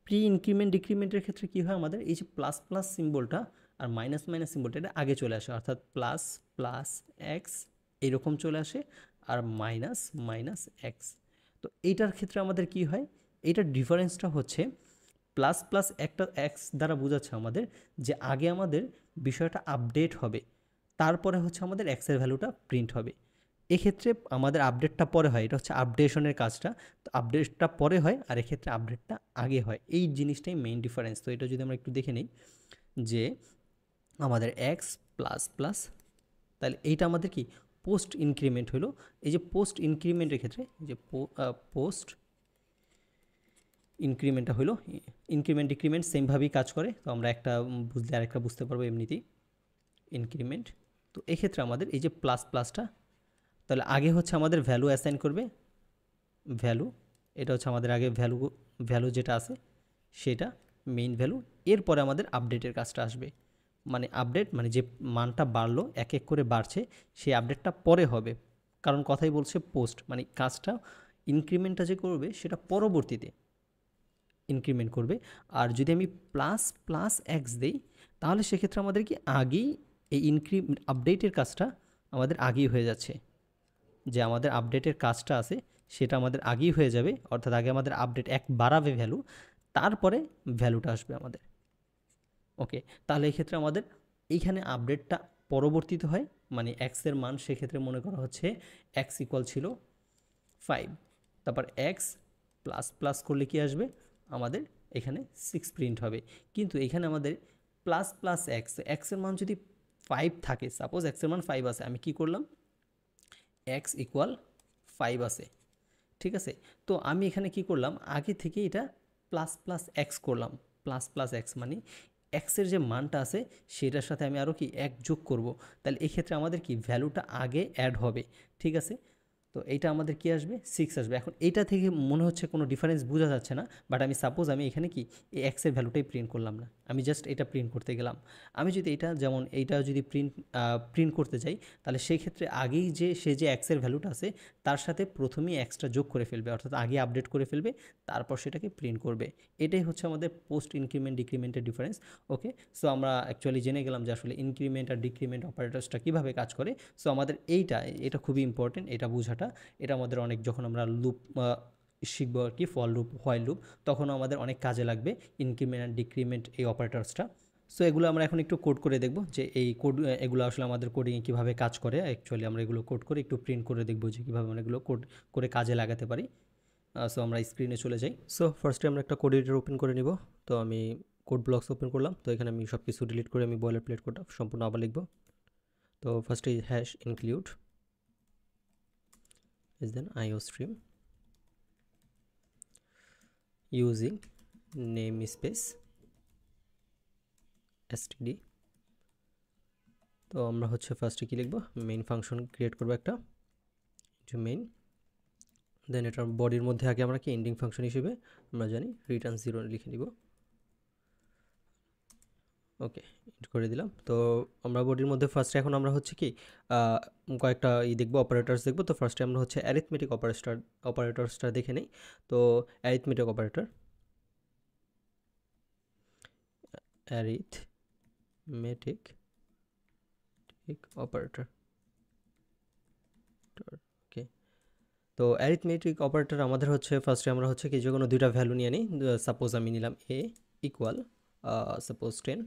প্রি ইনক্রিমেন্ট ডিক্রিমেন্টের ক্ষেত্রে কী হয়, আমাদের এই যে প্লাস প্লাস সিম্বলটা আর মাইনাস মাইনাস সিম্বলটা এটা আগে চলে আসে, অর্থাৎ প্লাস প্লাস এক্স এরকম চলে আসে, আর মাইনাস মাইনাস এক্স। তো এইটার ক্ষেত্রে আমাদের কি হয়, এইটার ডিফারেন্সটা হচ্ছে প্লাস প্লাস একটা এক্স দ্বারা বোঝাচ্ছে আমাদের যে আগে আমাদের বিষয়টা আপডেট হবে, তারপরে হচ্ছে আমাদের এক্সের ভ্যালুটা প্রিন্ট হবে। এক্ষেত্রে আমাদের আপডেটটা পরে হয়, এটা হচ্ছে আপডেশনের কাজটা, তো আপডেটটা পরে হয় আর এক্ষেত্রে আপডেটটা আগে হয়, এই জিনিসটাই মেইন ডিফারেন্স। তো এটা যদি আমরা একটু দেখে নিই যে আমাদের এক্স প্লাস প্লাস, তাহলে এইটা আমাদের কি পোস্ট ইনক্রিমেন্ট হলো। এই যে পোস্ট ইনক্রিমেন্টের ক্ষেত্রে যে পোস্ট ইনক্রিমেন্টটা হলো, ইনক্রিমেন্ট ডিক্রিমেন্ট সেমভাবেই কাজ করে, তো আমরা একটা বুঝলে আরেকটা বুঝতে পারবো এমনিতেই। ইনক্রিমেন্ট, তো এক্ষেত্রে আমাদের এই যে প্লাস প্লাসটা, তাহলে আগে হচ্ছে আমাদের ভ্যালু অ্যাসাইন করবে, ভ্যালু, এটা হচ্ছে আমাদের আগে ভ্যালু, ভ্যালু যেটা আছে সেটা মেইন ভ্যালু, এরপরে আমাদের আপডেটের কাজটা আসবে। মানে আপডেট মানে যে মানটা বাড়লো এক এক করে বাড়ছে, সেই আপডেটটা পরে হবে, কারণ কথাই বলছে পোস্ট, মানে কাজটা ইনক্রিমেন্টটা যে করবে সেটা পরবর্তীতে ইনক্রিমেন্ট করবে। আর যদি আমি প্লাস প্লাস এক্স দিই তাহলে সেক্ষেত্রে আমাদের কি আগেই এই আপডেটের কাজটা আমাদের আগেই হয়ে যাচ্ছে, যে আমাদের আপডেটের কাজটা আছে সেটা আমাদের আগেই হয়ে যাবে, অর্থাৎ আগে আমাদের আপডেট 1 বাড়াবে ভ্যালু, তারপরে ভ্যালুটা আসবে আমাদের। ওকে, তাহলে এই ক্ষেত্রে আমাদের এইখানে আপডেটটা পরবর্তীতে হয়, মানে এক্সের মান সেক্ষেত্রে মনে করা হচ্ছে এক্স ইকুয়াল ছিল 5, তারপর এক্স প্লাস প্লাস করলে কি আসবে, আমাদের এখানে 6 প্রিন্ট হবে। কিন্তু এখানে আমাদের প্লাস প্লাস এক্স, এক্সের মান যদি 5 থাকে, সাপোজ এক্সের মান 5 আছে, আমি কি করলাম, এক্স ইকুয়াল 5 আছে, ঠিক আছে। তো আমি এখানে কি করলাম, আগে থেকে এটা প্লাস প্লাস এক্স করলাম, প্লাস প্লাস এক্স মানে এক্সের যে মানটা আছে সেটার সাথে আমি আরও কি 1 যোগ করব, তাহলে এক্ষেত্রে আমাদের কি ভ্যালুটা আগে অ্যাড হবে, ঠিক আছে। তো এইটা আমাদের কি আসবে, 6 আসবে। এখন এইটা থেকে মনে হচ্ছে কোনো ডিফারেন্স বোঝা যাচ্ছে না, বাট আমি সাপোজ আমি এখানে কি এই এক্সের ভ্যালুটাই প্রিন্ট করলাম না, আমি জাস্ট এটা প্রিন্ট করতে গেলাম। আমি যদি এটা যেমন এইটা যদি প্রিন্ট করতে যাই, তাহলে সেই ক্ষেত্রে আগেই যে সে যে এক্সের ভ্যালুটা আছে তার সাথে প্রথমেই এক্সট্রা যোগ করে ফেলবে, অর্থাৎ আগে আপডেট করে ফেলবে, তারপর সেটাকে প্রিন্ট করবে। এটাই হচ্ছে আমাদের পোস্ট ইনক্রিমেন্ট ডিক্রিমেন্টের ডিফারেন্স। ওকে, সো আমরা অ্যাকচুয়ালি জেনে গেলাম যে আসলে ইনক্রিমেন্ট আর ডিক্রিমেন্ট অপারেটরসটা কীভাবে কাজ করে। সো আমাদের এটা খুবই ইম্পর্টেন্ট, এটা বোঝাটা, এটা আমাদের অনেক, যখন আমরা লুপ শিখবো আর কি, ফল লুপ, হোয়াইল লুপ, তখনও আমাদের অনেক কাজে লাগবে ইনক্রিমেন্ট আর ডিক্রিমেন্ট এই অপারেটরসটা। সো এগুলো আমরা এখন একটু কোড করে দেখব যে এই কোড, এগুলো আসলে আমাদের কোডিংয়ে কীভাবে কাজ করে। অ্যাকচুয়ালি আমরা এগুলো কোড করে একটু প্রিন্ট করে দেখবো যে কীভাবে আমরা এগুলো কোড করে কাজে লাগাতে পারি। সো আমরা স্ক্রিনে চলে যাই। সো ফার্স্টে আমরা একটা কোড এডিটর ওপেন করে নিব। তো আমি কোড ব্লকস ওপেন করলাম, তো এখানে আমি সব কিছু ডিলিট করে আমি বয়লার প্লেট কোডটা সম্পূর্ণ আবার লিখব। তো ফার্স্টে hash include is then IOStream using namespace std। তো আমরা হচ্ছে ফার্স্টে কি লিখব, মেইন ফাংশন ক্রিয়েট করব একটা, মেইন, দেন এটার বডির মধ্যে আগে আমরা কি এন্ডিং ফাংশন হিসেবে আমরা জানি রিটার্ন 0 লিখে নিব। ওকে, ইন্ট করে দিলাম। তো আমরা বডির মধ্যে ফার্স্টে এখন আমরা হচ্ছে কি কয়েকটা দেখবো, অপারেটরস দেখবো। তো ফার্স্টে আমরা হচ্ছে অ্যারিথমেটিক অপারেটরসটা দেখে নেই। তো অ্যারিথমেটিক অপারেটর, ওকে, তো অ্যারিথমেটিক অপারেটর আমাদের হচ্ছে ফার্স্টে আমরা হচ্ছে কি যে কোনো দুইটা ভ্যালু নিয়ে নিই। সাপোজ আমি নিলাম a equal suppose 10,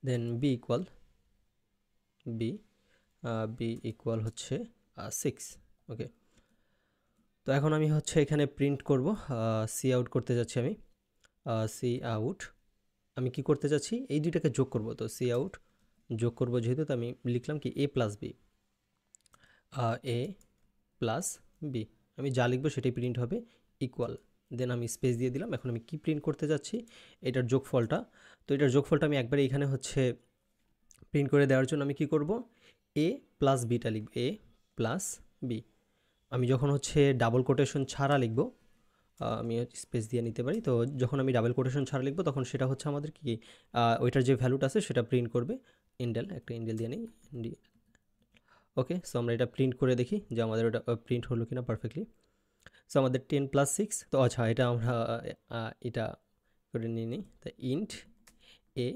then b equal b equal হচ্ছে 6। ওকে, তো এখন আমি হচ্ছে এখানে প্রিন্ট করব, সি আউট করতে যাচ্ছি আমি। সি আউট আমি কি করতে যাচ্ছি, এই দুইটাকে যোগ করব, তো সি আউট যোগ করব যেহেতু, তো আমি লিখলাম কি a plus b, a plus b, আমি যা লিখবো সেটাই প্রিন্ট হবে, ইকুয়াল, দেন আমি স্পেস দিয়ে দিলাম। এখন আমি কি প্রিন্ট করতে যাচ্ছি, এটার যোগফলটা। তো এটার যোগফলটা আমি একবারে এখানে হচ্ছে প্রিন্ট করে দেওয়ার জন্য আমি কি করব, এ প্লাস বিটা লিখব, এ প্লাস বি। আমি যখন হচ্ছে ডাবল কোটেশন ছাড়া লিখব, আমি স্পেস দিয়ে নিতে পারি, তো যখন আমি ডাবল কোটেশন ছাড়া লিখব তখন সেটা হচ্ছে আমাদের কি ওইটার যে ভ্যালুটা আছে সেটা প্রিন্ট করবে। ইন্ডেল, একটা ইন্ডেল দিয়ে নিই, ওকে। সো আমরা এটা প্রিন্ট করে দেখি যে আমাদের ওটা প্রিন্ট হলো কিনা পারফেক্টলি। সো আমাদের 10 প্লাস 6, তো আচ্ছা এটা আমরা এটা করে নিয়ে নিই, তো ইন্ট এ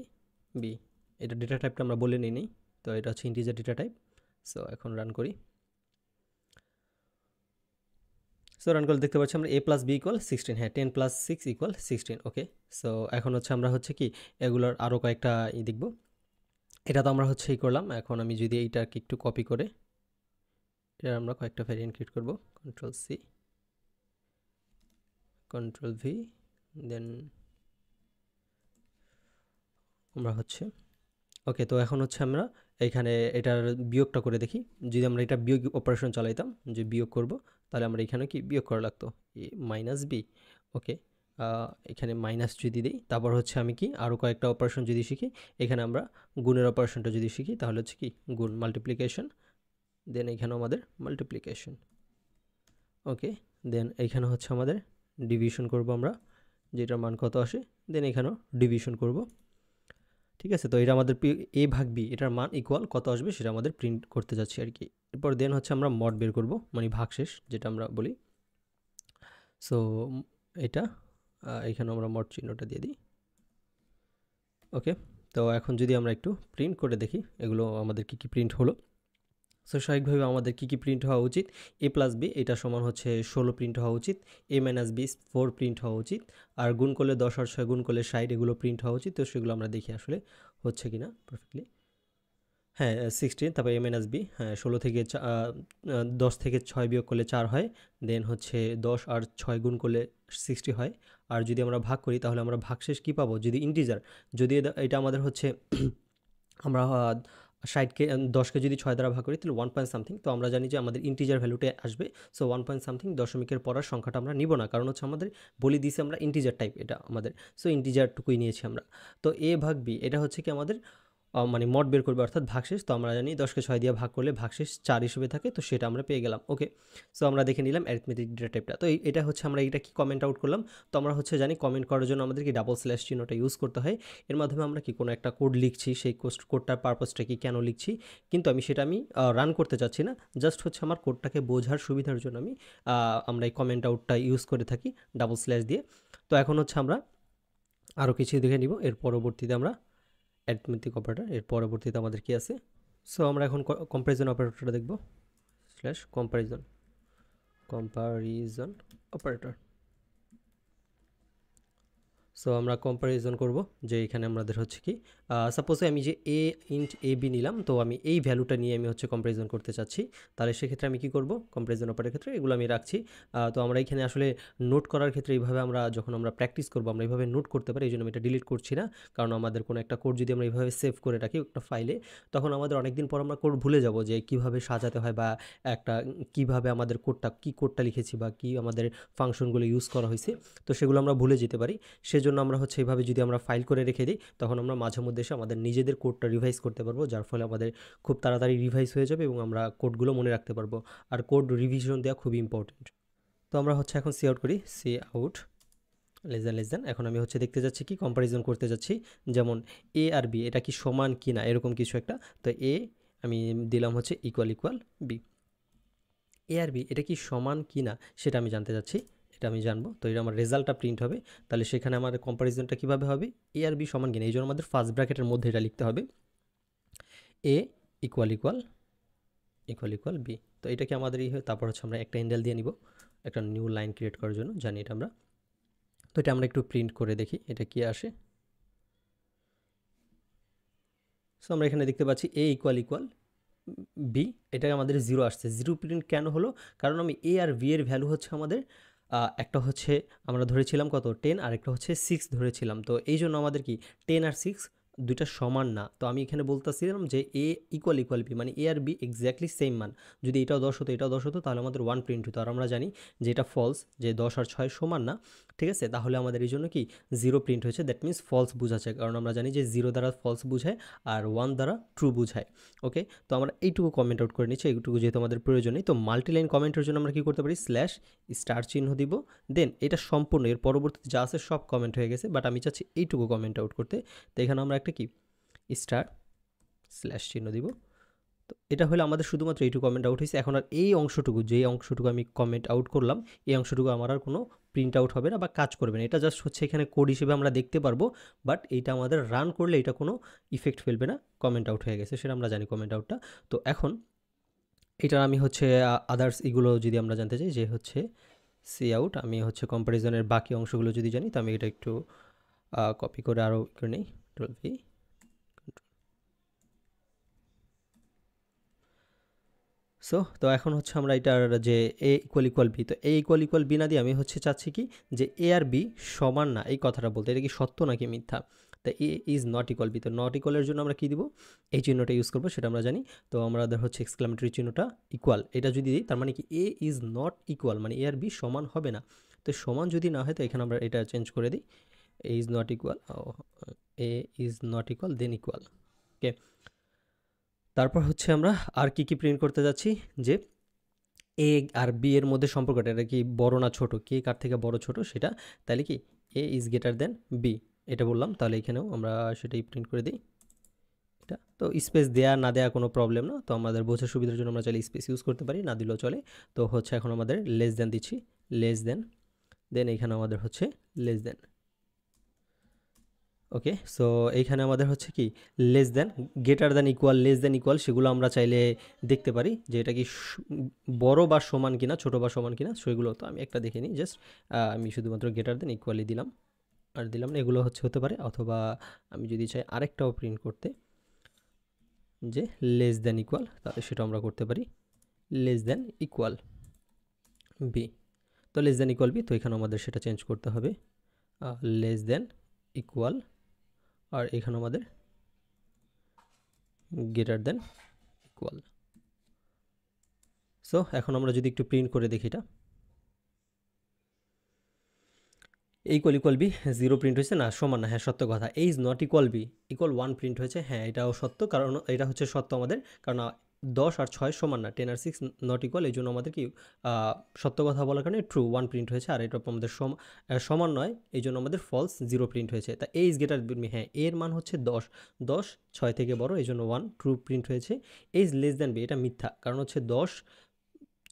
বি, এটা ডেটা টাইপটা আমরা বলে নিই নিই, তো এটা হচ্ছে ইন্টিজার ডেটা টাইপ। সো এখন রান করি। সো রান করলে দেখতে পাচ্ছি আমরা a প্লাস বি ইকুয়াল 16, হ্যাঁ 10 প্লাস 6 ইকুয়াল 16। ওকে, সো এখন হচ্ছে আমরা হচ্ছে কি এগুলোর আরও কয়েকটা দেখব। এটা তো আমরা হচ্ছে করলাম, এখন আমি যদি এইটাকে একটু কপি করে এটা আমরা কয়েকটা ভ্যারিয়েন্ট ক্রিয়েট করব, কন্ট্রোল সি, কন্ট্রোল ভি, দেন আমরা হচ্ছে ওকে। তো এখন হচ্ছে আমরা এখানে এটার বিয়োগটা করে দেখি, যদি আমরা এটা বিয়োগ অপারেশন চালাইতাম যে বিয়োগ করব, তাহলে আমরা এখানে কি বিয়োগ করা লাগতো, এ মাইনাস বি। ওকে, এখানে মাইনাস যদি দিই, তারপর হচ্ছে আমি কি আরও কয়েকটা অপারেশন যদি শিখি, এখানে আমরা গুণের অপারেশনটা যদি শিখি তাহলে হচ্ছে কি গুণ, মাল্টিপ্লিকেশন, দেন এখানেও আমাদের মাল্টিপ্লিকেশন। ওকে, দেন এইখানে হচ্ছে আমাদের ডিভিশন করব আমরা, যেটার মান কত আসে, দেন এখানেও ডিভিশন করব। ঠিক আছে, তো এটা আমাদের এ ভাগ বি, এটার মান ইকুয়াল কত আসবে সেটা আমাদের প্রিন্ট করতে যাচ্ছি আর কি। এরপর দেন হচ্ছে আমরা মড বের করব, মানে ভাগশেষ যেটা আমরা বলি। সো এটা এখানে আমরা মড চিহ্নটা দিয়ে দিই। ওকে, তো এখন যদি আমরা একটু প্রিন্ট করে দেখি এগুলো আমাদের কি প্রিন্ট হলো। সো স্বাভাবিকভাবে আমাদের কি প্রিন্ট হওয়া উচিত, এ প্লাস বি এটা সমান হচ্ছে 16 প্রিন্ট হওয়া উচিত, এ মাইনাস বি 4 প্রিন্ট হওয়া উচিত, আর গুণ করলে 10 আর 6 গুণ করলে 60 এগুলো প্রিন্ট হওয়া উচিত। তো সেগুলো আমরা দেখি আসলে হচ্ছে কিনা পারফেক্টলি। হ্যাঁ 16, তারপর এ মাইনাস বি, হ্যাঁ 16 থেকে 10 থেকে 6 বিয়োগ করলে 4 হয়, দেন হচ্ছে 10 আর 6 গুণ করলে 60 হয়। আর যদি আমরা ভাগ করি তাহলে আমরা ভাগশেষ কী পাবো, যদি ইন্টিজার, যদি এটা আমাদের হচ্ছে আমরা 60কে 10কে যদি 6 দ্বারা ভাগ করি তাহলে 1 পয়েন্ট সামথিং, তো আমরা জানি যে আমাদের ইন্টিজার ভ্যালুটা আসবে। সো 1 পয়েন্ট সামথিং দশমিকের পড়ার সংখ্যাটা আমরা নিব না, কারণ হচ্ছে আমাদের বলে দিয়েছি আমরা ইন্টিজার টাইপ এটা আমাদের, সো ইন্টিজারটুকুই নিয়েছি আমরা। তো এ ভাগ বি এটা হচ্ছে কি আমাদের মানে মড বের করবে অর্থাৎ ভাগশেষ, তো আমরা জানি 10কে 6 দিয়ে ভাগ করলে ভাগশেষ 4 হিসেবে থাকে, তো সেটা আমরা পেয়ে গেলাম। ওকে, সো আমরা দেখে নিলাম অ্যারিথমেটিক ডেটা টাইপটা। তো এটা হচ্ছে আমরা এটা কি কমেন্ট আউট করলাম, তো আমরা হচ্ছে জানি কমেন্ট করার জন্য আমাদের কি ডাবল স্ল্যাশ চিহ্নটা ইউজ করতে হয়। এর মাধ্যমে আমরা কি কোনো একটা কোড লিখছি, সেই কোডটার পারপাসটা কি, কেন লিখছি, কিন্তু আমি সেটা রান করতে চাচ্ছি না, জাস্ট হচ্ছে আমার কোডটাকে বোঝার সুবিধার জন্য আমরা এই কমেন্ট আউটটা ইউজ করে থাকি ডাবল স্ল্যাশ দিয়ে। তো এখন হচ্ছে আমরা আরও কিছু দেখে নিব, এর পরবর্তীতে আমরা অ্যারিথমেটিক অপারেটর, এর পরবর্তীতে আমাদের কি আছে। সো আমরা এখন কম্প্যারিজন অপারেটরটা দেখব, স্ল্যাশ কম্প্যারিজন অপারেটর। সো আমরা কম্প্যারিজন করব যে এখানে আমাদের হচ্ছে কি সাপোজে আমি যে এ ইন্ট এ বি নিলাম, তো আমি এই ভ্যালুটা নিয়ে আমি হচ্ছে কম্প্যারিজন করতে চাচ্ছি, তাহলে সেক্ষেত্রে আমি কি করব, কম্প্যারিজন অপারেটরের ক্ষেত্রে এগুলো আমি রাখছি। তো আমরা এখানে আসলে নোট করার ক্ষেত্রে এইভাবে আমরা যখন আমরা প্র্যাকটিস করব আমরা এইভাবে নোট করতে পারি, এই জন্য আমি এটা ডিলিট করছি না, কারণ আমাদের কোনো একটা কোড যদি আমরা এইভাবে সেভ করে রাখি একটা ফাইলে, তখন আমাদের অনেকদিন পর আমরা কোড ভুলে যাব যে কীভাবে সাজাতে হয়, বা একটা কীভাবে আমাদের কোডটা লিখেছি বা কী আমাদের ফাংশনগুলো ইউজ করা হয়েছে, তো সেগুলো আমরা ভুলে যেতে পারি। সেজন্য আমরা হচ্ছে এইভাবে যদি আমরা ফাইল করে রেখে দিই, তখন আমরা মাঝে মধ্যে এসে আমাদের নিজেদের কোডটা রিভাইজ করতে পারবো, যার ফলে আমাদের খুব তাড়াতাড়ি রিভাইজ হয়ে যাবে এবং আমরা কোডগুলো মনে রাখতে পারবো। আর কোড রিভিশন দেওয়া খুবই ইম্পর্টেন্ট। তো আমরা হচ্ছে এখন সি আউট করি, সি আউট লেস দেন। এখন আমি হচ্ছে দেখতে যাচ্ছি কি কম্প্যারিজন করতে যাচ্ছি, যেমন এ আর বি এটা কি সমান কি না এরকম কিছু একটা, তো এ আমি দিলাম হচ্ছে ইকুয়াল বি, এ আর বি এটা কি সমান কি না সেটা আমি জানতে চাচ্ছি, এটা আমি জানবো। তো এটা আমার রেজাল্টটা প্রিন্ট হবে, তাহলে সেখানে আমার কম্প্যারিজনটা কীভাবে হবে, এ আর বি সমান কিনা, এই জন্য আমাদের ফার্স্ট ব্র্যাকেটের মধ্যে এটা লিখতে হবে, এ ইকুয়াল ইকুয়াল বি। তো এটা কি আমাদের হয়, তারপর হচ্ছে আমরা একটা হ্যান্ডেল দিয়ে নিব একটা নিউ লাইন ক্রিয়েট করার জন্য, জানি এটা আমরা। তো এটা আমরা একটু প্রিন্ট করে দেখি এটা কি আসে। সো আমরা এখানে দেখতে পাচ্ছি এ ইকুয়াল বি, এটা আমাদের 0 আসছে। 0 প্রিন্ট কেন হলো? কারণ আমি এ আর বি এর ভ্যালু হচ্ছে আমাদের একটা হচ্ছে আমরা ধরেছিলাম কত 10, আর একটা হচ্ছে 6 ধরেছিলাম। তো এই জন্য আমাদের কি 10 আর 6 দুইটা সমান না। তো আমি এখানে বলতেছিলাম যে এ ইকুয়াল বি, মানে এ আর বি এক্স্যাক্টলি সেম মান। যদি এটাও 10 হতো এটাও 10 হতো তাহলে আমাদের 1 প্রিন্ট হতো। আর আমরা জানি যে এটা ফলস, যে 10 আর 6 সমান না। ঠিক আছে, তাহলে আমাদের এই জন্য কি 0 প্রিন্ট হয়েছে, দ্যাট মিনস ফলস বোঝাচ্ছে। কারণ আমরা জানি যে 0 দ্বারা ফলস বোঝায় আর 1 দ্বারা ট্রু বোঝায়। ওকে, তো আমরা এইটুকু কমেন্ট আউট করে নিচ্ছি, এইটুকু যেহেতু আমাদের প্রয়োজন নেই। তো মাল্টিলাইন কমেন্টের জন্য আমরা কি করতে পারি, স্ল্যাশ স্টার চিহ্ন দিব, দেন এটা সম্পূর্ণ এর পরবর্তীতে যা আছে সব কমেন্ট হয়ে গেছে, বাট আমি চাচ্ছি এইটুকু কমেন্ট আউট করতে। তো এখানে আমরা একটা কি স্টার স্ল্যাশ চিহ্ন দিব। তো এটা হলে আমাদের শুধুমাত্র এইটুকু কমেন্ট আউট হয়েছে। এখন আর এই অংশটুকু, যেই অংশটুকু আমি কমেন্ট আউট করলাম, এই অংশটুকু আমার আর কোনো প্রিন্ট আউট হবে না বা কাজ করবে না। এটা জাস্ট হচ্ছে এখানে কোড হিসেবে আমরা দেখতে পারবো, বাট এইটা আমাদের রান করলে এটা কোনো ইফেক্ট ফেলবে না। কমেন্ট আউট হয়ে গেছে সেটা আমরা জানি কমেন্ট আউটটা। তো এখন এটা আমি হচ্ছে আদার্স এগুলো যদি আমরা জানতে চাই, যে হচ্ছে সি আউট, আমি হচ্ছে কম্প্যারিজনের বাকি অংশগুলো যদি জানি, তো আমি এটা একটু কপি করে আরও করে নিই, কন্ট্রোল-ভি। সো তো এখন হচ্ছে আমরা এটার যে এ ইকুয়াল বি, তো এ ইকুয়াল বি না দিয়ে আমি হচ্ছে চাচ্ছি কি যে এ আর বি সমান না, এই কথাটা বলতে। এটা কি সত্য নাকি মিথ্যা? তা এ ইজ নট ইকুয়াল বি, তো নট ইকুয়ালের জন্য আমরা কি দিব, এই চিহ্নটা ইউজ করবো, সেটা আমরা জানি। তো আমাদের হচ্ছে এক্সক্লামেটরি চিহ্নটা ইকুয়াল, এটা যদি দিই তার মানে কি এ ইজ নট ইকুয়াল, মানে এ আর বি সমান হবে না। তো সমান যদি না হয় তো এখানে আমরা এটা চেঞ্জ করে দিই, A is not equal, A is not equal then equal. Okay, তারপর হচ্ছে আমরা আর কি প্রিন্ট করতে যাচ্ছি, যে এ আর বি এর মধ্যে সম্পর্কটা, এটা কি বড় না ছোট, কে কার থেকে বড় ছোট সেটা। তাহলে কি এ ইজ গ্রেটার দেন বি, এটা বললাম। তাহলে এখানেও আমরা সেটাই প্রিন্ট করে দিই। এটা তো স্পেস দেয়া না দেয়া কোনো প্রবলেম না, তো আমাদের বোঝার সুবিধার জন্য আমরা চাইলে স্পেস ইউজ করতে পারি, না দিলেও চলে। তো হচ্ছে এখন আমাদের লেস দেন দিচ্ছি, লেস দেন, দেন এখানে আমাদের হচ্ছে লেস দেন। ওকে, সো এইখানে আমাদের হচ্ছে কি less than, greater than equal, less than equal, সেগুলো আমরা চাইলে দেখতে পারি যে এটা কি বড় বা সমান কিনা, ছোট বা সমান কিনা, সেগুলো। তো আমি একটা দেখে নিই, জাস্ট আমি শুধুমাত্র গ্রেটার দেন ইকুয়ালি দিলাম, আর দিলাম না। এগুলো হচ্ছে হতে পারে, অথবা আমি যদি চাই আরেকটাও প্রিন্ট করতে, যে লেস দেন ইকুয়াল, তাহলে সেটা আমরা করতে পারি লেস দেন ইকুয়াল বি। তো লেস দেন ইকুয়াল বি, তো এখানে আমাদের সেটা চেঞ্জ করতে হবে লেস দেন ইকুয়াল, আর এখানে আমাদের গ্রেটার দেন ইকুয়াল। সো এখন আমরা যদি একটু প্রিন্ট করে দেখি, এটা ইকুয়াল বি 0 প্রিন্ট হয়েছে না, সমান না, হ্যাঁ সত্য কথা। A is not equal B equal 1 print হয়েছে, হ্যাঁ এটাও সত্য, কারণ এটা হচ্ছে সত্য আমাদের, কারণ 10 আর 6 সমান না, 10 আর 6 নট ইকুয়াল, এই জন্য আমাদের কি সত্য কথা বলার কারণে ট্রু 1 প্রিন্ট হয়েছে। আর এটা আমাদের সমান নয়, এই জন্য আমাদের ফলস 0 প্রিন্ট হয়েছে। তা এ ইজ গ্রেটার বি, হ্যাঁ এর মান হচ্ছে 10, 10 6 থেকে বড়, এই জন্য 1 ট্রু প্রিন্ট হয়েছে। এ ইজ লেস দ্যান বি, এটা মিথ্যা, কারণ হচ্ছে 10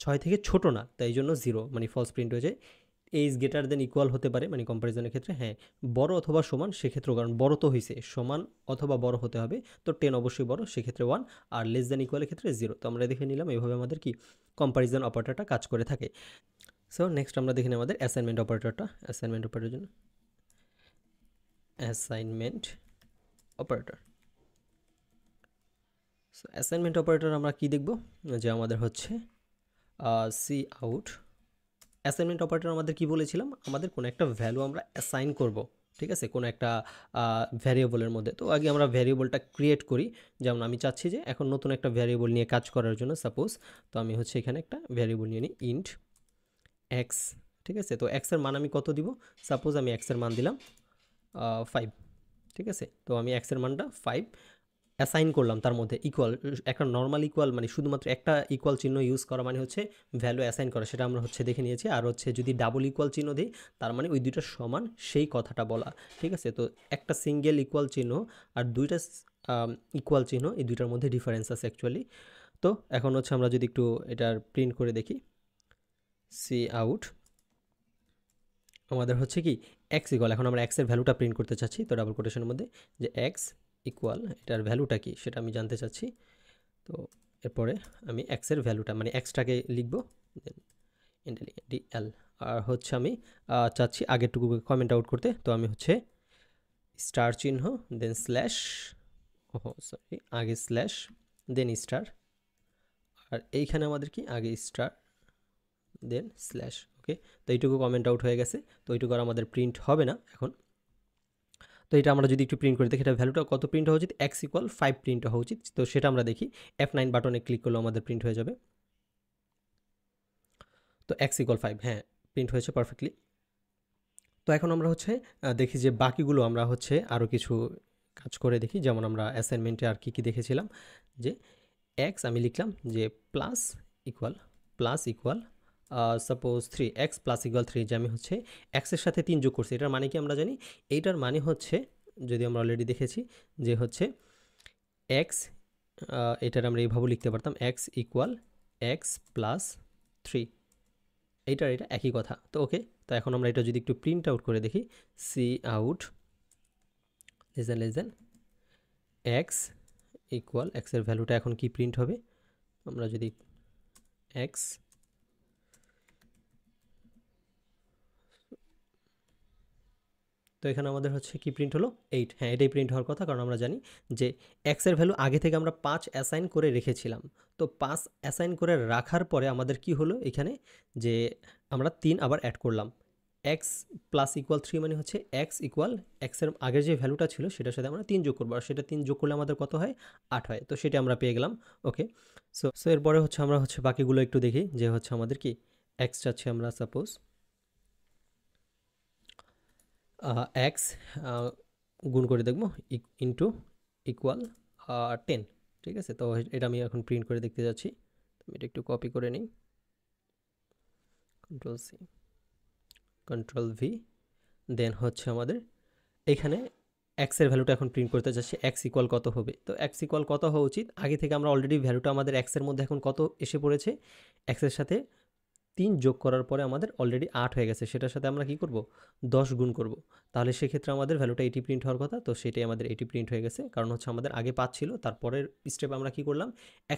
6 থেকে ছোট না, তাই এই জন্য 0 মানে ফলস প্রিন্ট হয়েছে। এ ইজ গ্রেটার দেন ইকুয়াল হতে পারে, মানে কম্প্যারিজনের ক্ষেত্রে হ্যাঁ বড় অথবা সমান, সেক্ষেত্রেও, কারণ বড় তো হয়েছে, সমান অথবা বড় হতে হবে, তো 10 অবশ্যই বড়, সেক্ষেত্রে 1, আর লেস দেন ইকুয়ালের ক্ষেত্রে 0। তো আমরা দেখে নিলাম এইভাবে আমাদের কি কম্প্যারিজন অপারেটরটা কাজ করে থাকে। সো নেক্সট আমরা দেখে নিই আমাদের অ্যাসাইনমেন্ট অপারেটরটা। অ্যাসাইনমেন্ট অপারেটরের জন্য assignment operator. So assignment operator আমরা কি দেখব, যে আমাদের হচ্ছে সি আউট। অ্যাসাইনমেন্ট অপারেটর আমাদের কি বলেছিলাম, আমাদের কোনো একটা ভ্যালু আমরা অ্যাসাইন করব, ঠিক আছে, কোনো একটা ভ্যারিয়েবলের মধ্যে। তো আগে আমরা ভ্যারিয়েবলটা ক্রিয়েট করি, যেমন আমি চাচ্ছি যে এখন নতুন একটা ভ্যারিয়েবল নিয়ে কাজ করার জন্য, সাপোজ। তো আমি হচ্ছে এখানে একটা ভ্যারিয়েবল নিয়ে নিই ইন্ট এক্স, ঠিক আছে। তো এক্সের মান আমি কত দিব, সাপোজ আমি এক্সের মান দিলাম 5, ঠিক আছে। তো আমি এক্সের মানটা 5 অ্যাসাইন করলাম, তার মধ্যে ইকুয়াল, একটা নর্মাল ইকুয়াল, মানে শুধুমাত্র একটা ইকুয়াল চিহ্ন ইউজ করা মানে হচ্ছে ভ্যালু অ্যাসাইন করা, সেটা আমরা হচ্ছে দেখে নিয়েছি। আর হচ্ছে যদি ডাবল ইকুয়াল চিহ্ন দিই, তার মানে ওই দুইটা সমান, সেই কথাটা বলা, ঠিক আছে। তো একটা সিঙ্গেল ইকুয়াল চিহ্ন আর দুইটা ইকুয়াল চিহ্ন, এই দুইটার মধ্যে ডিফারেন্স আছে অ্যাকচুয়ালি। তো এখন হচ্ছে আমরা যদি একটু এটার প্রিন্ট করে দেখি, সি আউট, আমাদের হচ্ছে কি এক্স ইকুয়াল, এখন আমরা এক্সের ভ্যালুটা প্রিন্ট করতে চাচ্ছি, তো ডাবল কোটেশনের মধ্যে যে এক্স ইকুয়াল, এটার ভ্যালুটা কি সেটা আমি জানতে চাচ্ছি। তো এরপরে আমি এক্সের ভ্যালুটা মানে এক্সটাকে লিখব, দেন ডিএল, আর হচ্ছে আমি চাচ্ছি আগেরটুকু কমেন্ট আউট করতে, তো আমি হচ্ছে স্টার চিহ্ন দেন স্ল্যাশ, সরি আগে স্ল্যাশ দেন স্টার, আর এইখানে আমাদের কি আগে স্টার দেন স্ল্যাশ। ওকে, তো এইটুকু কমেন্ট আউট হয়ে গেছে, তো এইটুকু আর আমাদের প্রিন্ট হবে না এখন। তো এটা আমরা যদি একটু প্রিন্ট করে দেখি, এটা ভ্যালুটা কত প্রিন্ট হওয়া উচিত, x = 5 প্রিন্ট হওয়া উচিত। তো সেটা আমরা দেখি, F9 বাটনে ক্লিক করলেও আমাদের প্রিন্ট হয়ে যাবে। তো x = 5, হ্যাঁ প্রিন্ট হয়েছে পারফেক্টলি। তো এখন আমরা হচ্ছে দেখি যে বাকিগুলো আমরা হচ্ছে আরও কিছু কাজ করে দেখি, যেমন আমরা অ্যাসাইনমেন্টে আর কি দেখেছিলাম যে x আমি লিখলাম যে প্লাস ইকুয়াল সাপোজ 3, x + 3, যে আমি হচ্ছে এক্সের সাথে 3 যোগ করছি। এটার মানে কি আমরা জানি, এইটার মানে হচ্ছে, যদি আমরা অলরেডি দেখেছি যে হচ্ছে x, এটার আমরা এইভাবে লিখতে পারতাম x = x + 3, এটা একই কথা। তো ওকে, তো এখন আমরা এটা যদি একটু প্রিন্ট আউট করে দেখি, C out less than x = x এর ভ্যালুটা এখন কি প্রিন্ট হবে, আমরা যদি x, তো এখানে আমাদের হচ্ছে কি প্রিন্ট হলো 8, হ্যাঁ এটাই প্রিন্ট হওয়ার কথা, কারণ আমরা জানি যে x এর ভ্যালু আগে থেকে আমরা 5 অ্যাসাইন করে রেখেছিলাম। তো 5 অ্যাসাইন করে রাখার পরে আমাদের কি হলো এখানে, যে আমরা 3 আবার অ্যাড করলাম, x + 3 মানে হচ্ছে x = x এর আগের যে ভ্যালুটা ছিল সেটার সাথে আমরা 3 যোগ করবো, আর সেটা 3 যোগ করলে আমাদের কত হয়, 8 হয়। তো সেটা আমরা পেয়ে গেলাম। ওকে, সো এরপরে হচ্ছে আমরা হচ্ছে বাকিগুলো একটু দেখি, যে হচ্ছে আমাদের কি x চাচ্ছি আমরা সাপোজ এক্স গুণ করে দেখব ইন্টু ইকুয়াল 10, ঠিক আছে। তো এটা আমি এখন প্রিন্ট করে দেখতে যাচ্ছি, আমি এটা একটু কপি করে নিই, Ctrl+C Ctrl+V, দেন হচ্ছে আমাদের এখানে x এর ভ্যালুটা এখন প্রিন্ট করতে যাচ্ছি, x = কত হবে। তো x = কত হওয়া উচিত, আগে থেকে আমরা অলরেডি ভ্যালুটা আমাদের x এর মধ্যে এখন কত এসে পড়েছে, x এর সাথে 3 যোগ করার পরে আমাদের অলরেডি 8 হয়ে গেছে, সেটার সাথে আমরা কি করব, 10 গুণ করব। তাহলে সেক্ষেত্রে আমাদের ভ্যালুটা 80 প্রিন্ট হওয়ার কথা, তো সেটাই আমাদের 80 প্রিন্ট হয়ে গেছে, কারণ হচ্ছে আমাদের আগে 5 ছিল, তারপরের স্টেপে আমরা কি করলাম,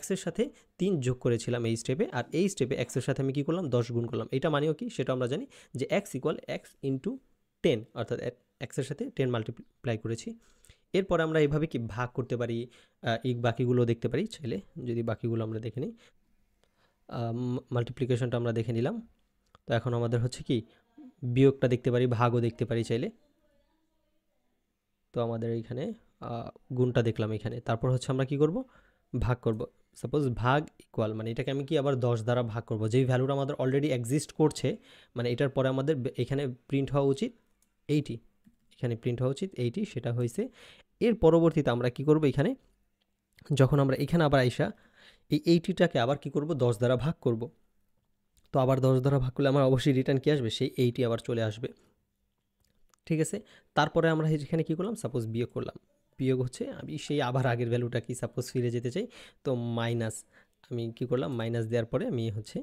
x এর সাথে 3 যোগ করেছিলাম এই স্টেপে, আর এই স্টেপে x এর সাথে আমি কি করলাম, 10 গুণ করলাম। এটা মানেও কি সেটা আমরা জানি, যে x = x × 10, অর্থাৎ x এর সাথে 10 মাল্টিপ্লাই করেছি। এরপরে আমরা এইভাবে কি ভাগ করতে পারি, এই বাকিগুলো দেখতে পারি চাইলে, যদি বাকিগুলো আমরা দেখে নিই, মাল্টিপ্লিকেশনটা আমরা দেখে নিলাম। তো এখন আমাদের হচ্ছে কি বিয়োগটা দেখতে পারি, ভাগও দেখতে পারি চাইলে। তো আমাদের এইখানে গুণটা দেখলাম এখানে, তারপর হচ্ছে আমরা কি করব, ভাগ করব। সাপোজ ভাগ ইকুয়াল, মানে এটাকে আমি কি আবার 10 দ্বারা ভাগ করব, যেই ভ্যালুটা আমাদের অলরেডি এক্সিস্ট করছে, মানে এটার পরে আমাদের এখানে প্রিন্ট হওয়া উচিত 80, এখানে প্রিন্ট হওয়া উচিত 80, সেটা হয়েছে। এর পরবর্তীতে আমরা কি করব, এখানে যখন আমরা এখানে আবার আইসা এই 80টাকে আবার কি করব, 10 দ্বারা ভাগ করব। তো আবার 10 দ্বারা ভাগ করলে আমার অবশ্যই রিটার্ন কি আসবে, সেই 80 আবার চলে আসবে, ঠিক আছে। তারপরে আমরা এখানে কি করলাম, সাপোজ বিয়োগ করলাম, বিয়োগ হচ্ছে আমি সেই আবার আগের ভ্যালুটা কি সাপোজ ফিরে যেতে চাই, তো মাইনাস, আমি কি করলাম, মাইনাস দেওয়ার পরে আমি হচ্ছে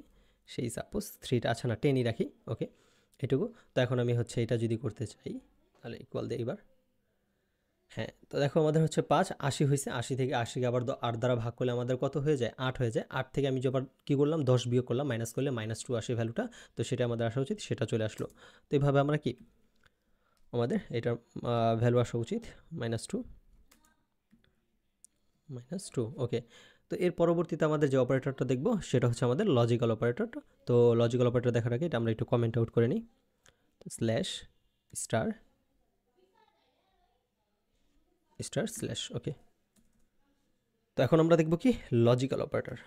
সেই সাপোজ 3টা, আচ্ছা না 10ই রাখি, ওকে এটুকু। তো এখন আমি হচ্ছে এটা যদি করতে চাই, তাহলে ইকুয়াল দিই এবার, হ্যাঁ। তো দেখো আমাদের হচ্ছে 5, 80 হয়েছে, 80 থেকে 80কে আবার 8 দ্বারা ভাগ করলে আমাদের কত হয়ে যায়, 8 হয়ে যায়। 8 থেকে আমি আবার কী করলাম, 10 বিয়োগ করলাম, মাইনাস করলে -2 আসে ভ্যালুটা, তো সেটা আমাদের আসা উচিত, সেটা চলে আসলো। তো এইভাবে আমরা কি আমাদের এটার ভ্যালু আসা উচিত -2, ওকে। তো এর পরবর্তীতে আমাদের যে অপারেটরটা দেখব সেটা হচ্ছে আমাদের লজিক্যাল অপারেটরটা। তো লজিক্যাল অপারেটর দেখার আগে এটা আমরা একটু কমেন্ট আউট করে নিই, তো স্ল্যাশ স্টার স্টার স্ল্যাশ, ওকে। তো এখন আমরা দেখব কি logical operator,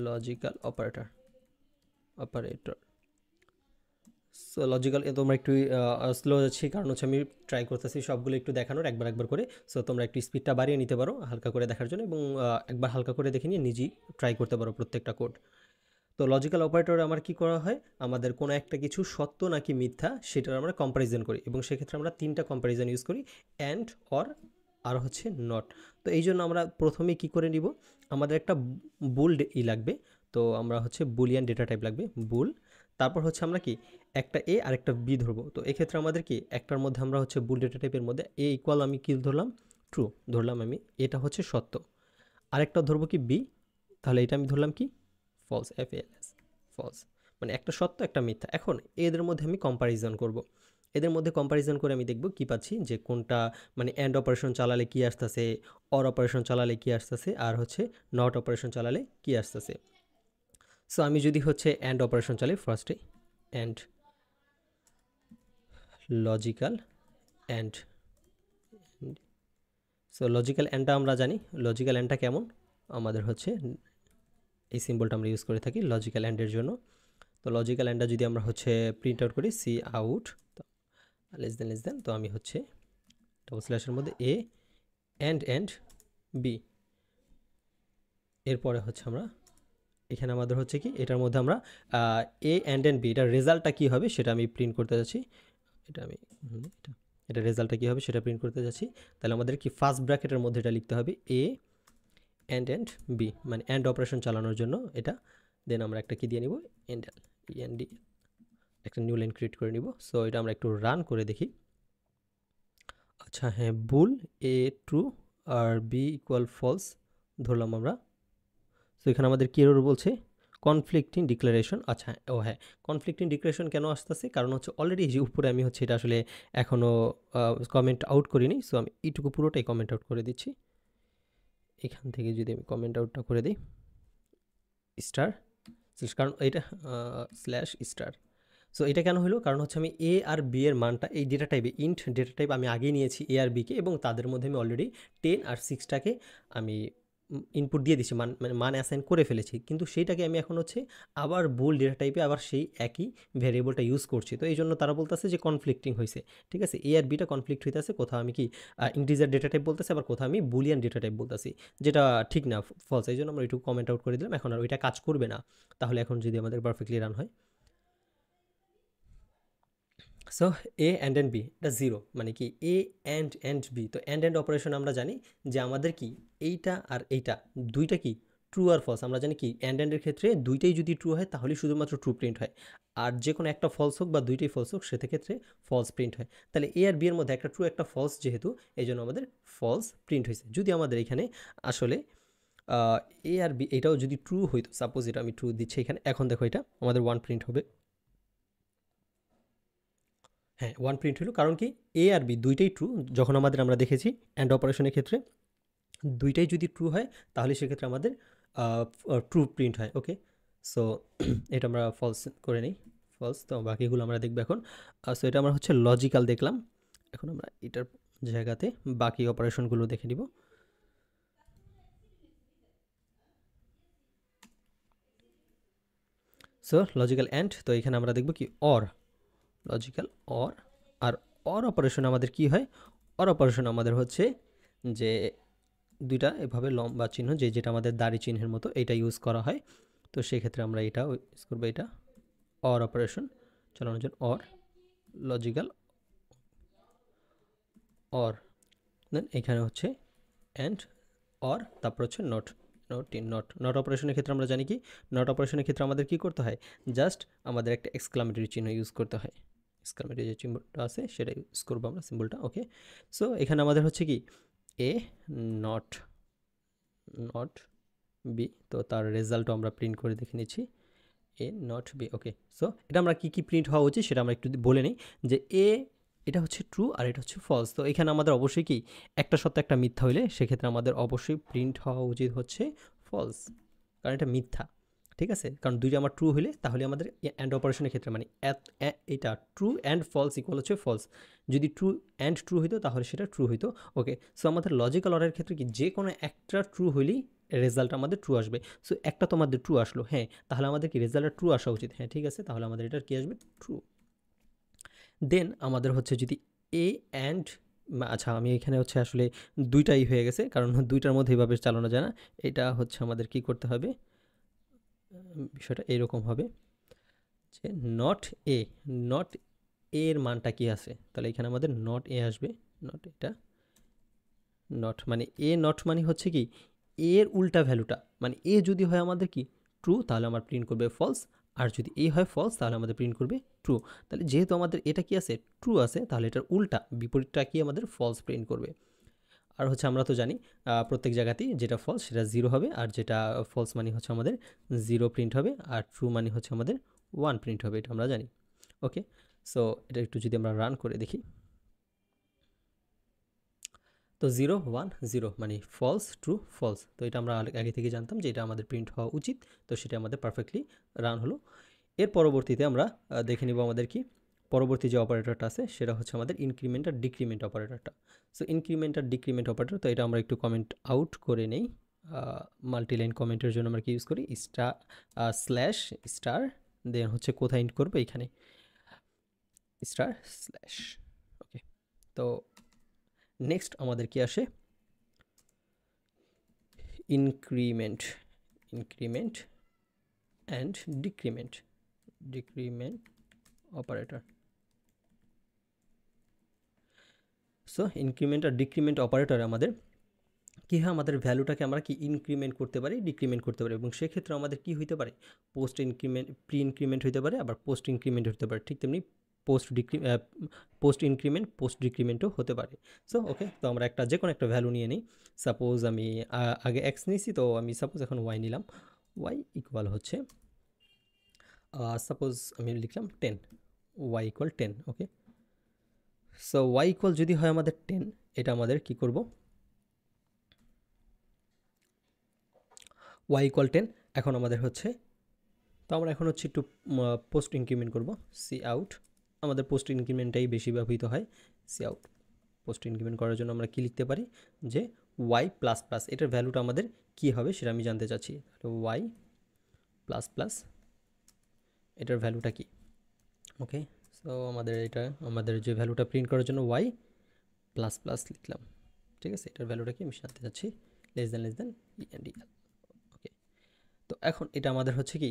logical operator. So logical, তোমরা একটু স্লো যাচ্ছি, কারণ হচ্ছে আমি ট্রাই করতেছি সবগুলো একটু দেখানোর একবার করে। সো তোমরা একটু স্পিডটা বাড়িয়ে নিতে পারো হালকা করে দেখার জন্য, এবং একবার হালকা করে দেখে নিয়ে নিজেই ট্রাই করতে পারো প্রত্যেকটা কোড। তো লজিক্যাল অপারেটরে আমার কি করা হয়, আমাদের কোনো একটা কিছু সত্য নাকি মিথ্যা সেটার আমরা কম্প্যারিজন করি, এবং সেক্ষেত্রে আমরা 3টা কম্প্যারিজন ইউজ করি, অ্যান্ড, অর, আর হচ্ছে নট। তো এই জন্য আমরা প্রথমে কি করে নিব, আমাদের একটা বুল লাগবে, তো আমরা হচ্ছে বুলিয়ান ডেটা টাইপ লাগবে, বুল। তারপর হচ্ছে আমরা কি একটা এ আর একটা বি ধরবো। তো এক্ষেত্রে আমাদের কি একটার মধ্যে আমরা হচ্ছে বুল ডেটা টাইপের মধ্যে এ ইকুয়াল আমি কি ধরলাম, ট্রু ধরলাম আমি, এটা হচ্ছে সত্য। আরেকটা ধরবো কি বি, তাহলে এটা আমি ধরলাম কি ফলস, FALS ফলস, মানে একটা সত্য একটা মিথ্যা। এখন এদের মধ্যে আমি কম্প্যারিজন করব, এদের মধ্যে কম্প্যারিজন করে আমি দেখব কি পাচ্ছি, যে কোনটা মানে অ্যান্ড অপারেশন চালালে কি আসতেছে, অর অপারেশন চালালে কি আসতেছে, আর হচ্ছে নট অপারেশন চালালে কি আসতেছে। সো আমি যদি হচ্ছে অ্যান্ড অপারেশন চালাই, ফার্স্টে and logical and, so logical অ্যান্ডটা আমরা জানি, লজিক্যাল অ্যান্ডটা কেমন, আমাদের হচ্ছে এই সিম্বলটা আমরা ইউজ করে থাকি লজিক্যাল অ্যান্ডের জন্য। তো লজিক্যাল অ্যান্ডটা যদি আমরা হচ্ছে প্রিন্ট আউট করি, সি আউট লেস দেন, তো আমি হচ্ছে ডবল স্ল্যাশের মধ্যে এ অ্যান্ড বি, এরপরে হচ্ছে আমরা এখানে আমাদের হচ্ছে কি এটার মধ্যে আমরা এ অ্যান্ড বি, এটার রেজাল্টটা কী হবে সেটা আমি প্রিন্ট করতে যাচ্ছি। এটা আমি এটা রেজাল্টটা কী হবে সেটা প্রিন্ট করতে যাচ্ছি। তাহলে আমাদের কি ফার্স্ট ব্র্যাকেটের মধ্যে এটা লিখতে হবে এ অ্যান্ড বি, মানে অ্যান্ড অপারেশন চালানোর জন্য এটা। দেন আমরা একটা কি দিয়ে নিব, এনডি, একটা নিউ লাইন ক্রিয়েট করে নিব। সো এটা আমরা একটু রান করে দেখি। আচ্ছা হ্যাঁ, বুল এ ট্রু আর বি ইকুয়াল ফলস ধরলাম আমরা। সো এখানে আমাদের কী এরর বলছে, কনফ্লিক্টিং ডিক্লারেশন। আচ্ছা ও হ্যাঁ, কনফ্লিক্টিং ডিক্লারেশন কেন আসতেছে, কারণ হচ্ছে অলরেডি যে উপরে আমি হচ্ছে এটা আসলে এখনও কমেন্ট আউট করিনি। সো আমি এইটুকু পুরোটাই কমেন্ট আউট করে দিচ্ছি। এখান থেকে যদি আমি কমেন্ট আউটটা করে দিই স্টার, কারণ এটা স্ল্যাশ স্টার। সো এটা কেন হলো, কারণ হচ্ছে আমি এ আর বি এর মানটা এই ডেটা টাইপে ইন্ট ডেটা টাইপ আমি আগেই নিয়েছি এ আর বিকে, এবং তাদের মধ্যে আমি অলরেডি 10 আর 6টাকে আমি ইনপুট দিয়ে দিচ্ছি, মানে মান অ্যাসাইন করে ফেলেছি, কিন্তু সেইটাকে আমি এখন হচ্ছে আবার বুল ডেটা টাইপে আবার সেই একই ভ্যারিয়েবলটা ইউজ করছি। তো এই জন্য তারা বলতেছে যে কনফ্লিক্টিং হয়েছে, ঠিক আছে, এ আর বিটা কনফ্লিক্ট হইতেছে, কোথাও আমি কি ইন্টিজার ডেটা টাইপ বলতেছে, আবার কোথাও আমি বুলিয়ান ডেটা টাইপ বলতেছি, যেটা ঠিক না, ফলস। এই জন্য আমরা একটু কমেন্ট আউট করে দিলাম, এখন আর ওইটা কাজ করবে না। তাহলে এখন যদি আমাদের পারফেক্টলি রান হয়, সো এ অ্যান্ড বি এটা জিরো, মানে কি এ অ্যান্ড বি। তো অ্যান্ড অপারেশন আমরা জানি যে আমাদের কি এইটা আর এইটা দুইটা কি ট্রু আর ফলস। আমরা জানি কি অ্যান্ডের ক্ষেত্রে দুইটাই যদি ট্রু হয় তাহলে শুধুমাত্র ট্রু প্রিন্ট হয়, আর যে কোনো একটা ফলস হোক বা দুইটাই ফলস হোক সেক্ষেত্রে ফলস প্রিন্ট হয়। তাহলে এ আর বি এর মধ্যে একটা ট্রু একটা ফলস, যেহেতু এই জন্য আমাদের ফলস প্রিন্ট হয়েছে। যদি আমাদের এখানে আসলে এ আর বি এটাও যদি ট্রু হইতো, সাপোজ এটা আমি ট্রু দিচ্ছি এখানে, এখন দেখো এটা আমাদের 1 প্রিন্ট হবে। হ্যাঁ 1 প্রিন্ট হলো, কারণ কি এ আর বি দুইটাই ট্রু, যখন আমরা দেখেছি অ্যান্ড অপারেশনের ক্ষেত্রে দুইটাই যদি ট্রু হয় তাহলে সেক্ষেত্রে আমাদের ট্রু প্রিন্ট হয়। ওকে, সো এটা আমরা ফলস করে নিই, ফলস। তো বাকিগুলো আমরা দেখবো এখন। সো এটা আমরা হচ্ছে লজিক্যাল দেখলাম, এখন আমরা এটার জায়গাতে বাকি অপারেশনগুলো দেখে নিব। সো লজিক্যাল অ্যান্ড, তো এখানে আমরা দেখব কি অর, লজিক্যাল অর। আর অর অপারেশন আমাদের কি হয়, অর অপারেশন আমাদের হচ্ছে যে দুইটা এভাবে লম্বা চিহ্ন, যেটা আমাদের দাড়ি চিহ্নের মতো, এটা ইউজ করা হয়। তো সেক্ষেত্রে আমরা এটা ইউজ করবো, এটা অর অপারেশন চালানোর জন্য, অর লজিক্যাল অর। দেন এখানে হচ্ছে অ্যান্ড অর, তারপর হচ্ছে নট, নট অপারেশনের ক্ষেত্রে আমরা জানি কি নট অপারেশনের ক্ষেত্রে আমাদের কি করতে হয়, জাস্ট আমাদের একটা এক্সক্লামেটরি চিহ্ন ইউজ করতে হয়, এক্সক্লামেটরি যে চিহ্নটা আছে সেটা ইউজ করবো আমরা, সিম্বলটা। ওকে, সো এখানে আমাদের হচ্ছে কি এ নট বি, তো তার রেজাল্টও আমরা প্রিন্ট করে দেখে নিচ্ছি, এ নট বি। ওকে, সো এটা আমরা কী প্রিন্ট হওয়া উচিত সেটা আমরা একটু বলে নিই, যে এ এটা হচ্ছে ট্রু আর এটা হচ্ছে ফলস। তো এখানে আমাদের অবশ্যই কি একটা সত্য একটা মিথ্যা হইলে সেক্ষেত্রে আমাদের অবশ্যই প্রিন্ট হওয়া উচিত হচ্ছে ফলস, কারণ এটা মিথ্যা, ঠিক আছে। কারণ দুইটা আমার ট্রু হলে তাহলে আমাদের অ্যান্ড অপারেশনের ক্ষেত্রে মানে এটা ট্রু অ্যান্ড ফলস ইকুয়াল হচ্ছে ফলস। যদি ট্রু অ্যান্ড ট্রু হইতো তাহলে সেটা ট্রু হইতো। ওকে, সো আমাদের লজিক্যাল অর্ডারের ক্ষেত্রে কি যে কোনো একটা ট্রু হইলেই রেজাল্ট আমাদের ট্রু আসবে। সো একটা তো আমাদের ট্রু আসলো, হ্যাঁ, তাহলে আমাদের কি রেজাল্টটা ট্রু আসা উচিত, হ্যাঁ ঠিক আছে, তাহলে আমাদের এটার কি আসবে, ট্রু। দেন আমাদের হচ্ছে যদি এ অ্যান্ড, আচ্ছা আমি এখানে হচ্ছে আসলে দুইটাই হয়ে গেছে, কারণ দুইটার মধ্যে এইভাবে চালানো যায় না। এটা হচ্ছে আমাদের কি করতে হবে, বিষয়টা এরকম হবে যে নট এ, নট এর মানটা কি আছে, তাহলে এখানে আমাদের নট এ আসবে, নট এটা নট মানে এ, নট মানে হচ্ছে কি এর উল্টা ভ্যালুটা, মানে এ যদি হয় আমাদের কি ট্রু তাহলে আমার প্রিন্ট করবে ফলস, আর যদি এ হয় ফলস তাহলে আমাদের প্রিন্ট করবে ট্রু। তাহলে যেহেতু আমাদের এটা কি আছে ট্রু আছে, তাহলে এটার উল্টা বিপরীতটা কি আমাদের ফলস প্রিন্ট করবে। আর হচ্ছে আমরা তো জানি প্রত্যেক জায়গাতেই যেটা ফলস সেটা 0 হবে, আর যেটা ফলস মানে হচ্ছে আমাদের 0 প্রিন্ট হবে, আর ট্রু মানে হচ্ছে আমাদের 1 প্রিন্ট হবে, এটা আমরা জানি। ওকে, সো এটা একটু যদি আমরা রান করে দেখি, তো 0 1 0 মানে ফলস ট্রু ফলস, তো এটা আমরা আগে থেকে জানতাম যে এটা আমাদের প্রিন্ট হওয়া উচিত, তো সেটা আমাদের পারফেক্টলি রান হলো। এর পরবর্তীতে আমরা দেখে নিব আমাদের কি পরবর্তী যে অপারেটরটা আছে সেটা হচ্ছে আমাদের ইনক্রিমেন্ট আর ডিক্রিমেন্ট অপারেটরটা। সো ইনক্রিমেন্ট আর ডিক্রিমেন্ট অপারেটর, তো এটা আমরা একটু কমেন্ট আউট করে নেই। মাল্টিলাইন কমেন্টের জন্য আমরা কি ইউজ করি, স্টার স্ল্যাশ স্টার, দেন হচ্ছে কোথায় ইন্ট করবো, এখানে স্টার স্ল্যাশ। ওকে, তো নেক্সট আমাদের কি আসে, increment increment and decrement decrement operator. So increment আর ডিক্রিমেন্ট অপারেটর আমাদের কি হয়, আমাদের ভ্যালুটাকে আমরা কি ইনক্রিমেন্ট করতে পারি, ডিক্রিমেন্ট করতে পারি, এবং সেক্ষেত্রে আমাদের কি হইতে পারে, পোস্ট ইনক্রিমেন্ট প্রি ইনক্রিমেন্ট হইতে পারে, আবার পোস্ট ইনক্রিমেন্ট হতে পারে, ঠিক তেমনি পোস্ট ইনক্রিমেন্ট পোস্ট ডিক্রিমেন্টও হতে পারে। সো ওকে, তো আমরা একটা যে কোনো একটা ভ্যালু নিয়ে নিই। সাপোজ আমি আগে এক্স নিয়েছি, তো আমি সাপোজ এখন ওয়াই নিলাম। ওয়াই ইকুয়াল হচ্ছে সাপোজ আমি লিখলাম 10, ওয়াই ইকুয়াল 10। ওকে, সো ওয়াই ইকুয়াল যদি হয় আমাদের 10, এটা আমাদের কি করব, ওয়াই ইকুয়াল 10, এখন আমাদের হচ্ছে, তো আমরা এখন হচ্ছে একটু পোস্ট ইনক্রিমেন্ট করব, সি আউট, আমাদের পোস্ট ইনক্রিমেন্টটাই বেশি ব্যবহৃত হয়। সি আউট পোস্ট ইনক্রিমেন্ট করার জন্য আমরা কি লিখতে পারি, যে ওয়াই প্লাস প্লাস, এটার ভ্যালুটা আমাদের কি হবে সেটা আমি জানতে চাচ্ছি। ওয়াই প্লাস প্লাস এটার ভ্যালুটা কি। ওকে, সো আমাদের এটা আমাদের যে ভ্যালুটা প্রিন্ট করার জন্য ওয়াই প্লাস প্লাস লিখলাম, ঠিক আছে, এটার ভ্যালুটা কি আমি জানতে চাচ্ছি, লেস দেন ই অ্যান্ড ই। ওকে, তো এখন এটা আমাদের হচ্ছে কি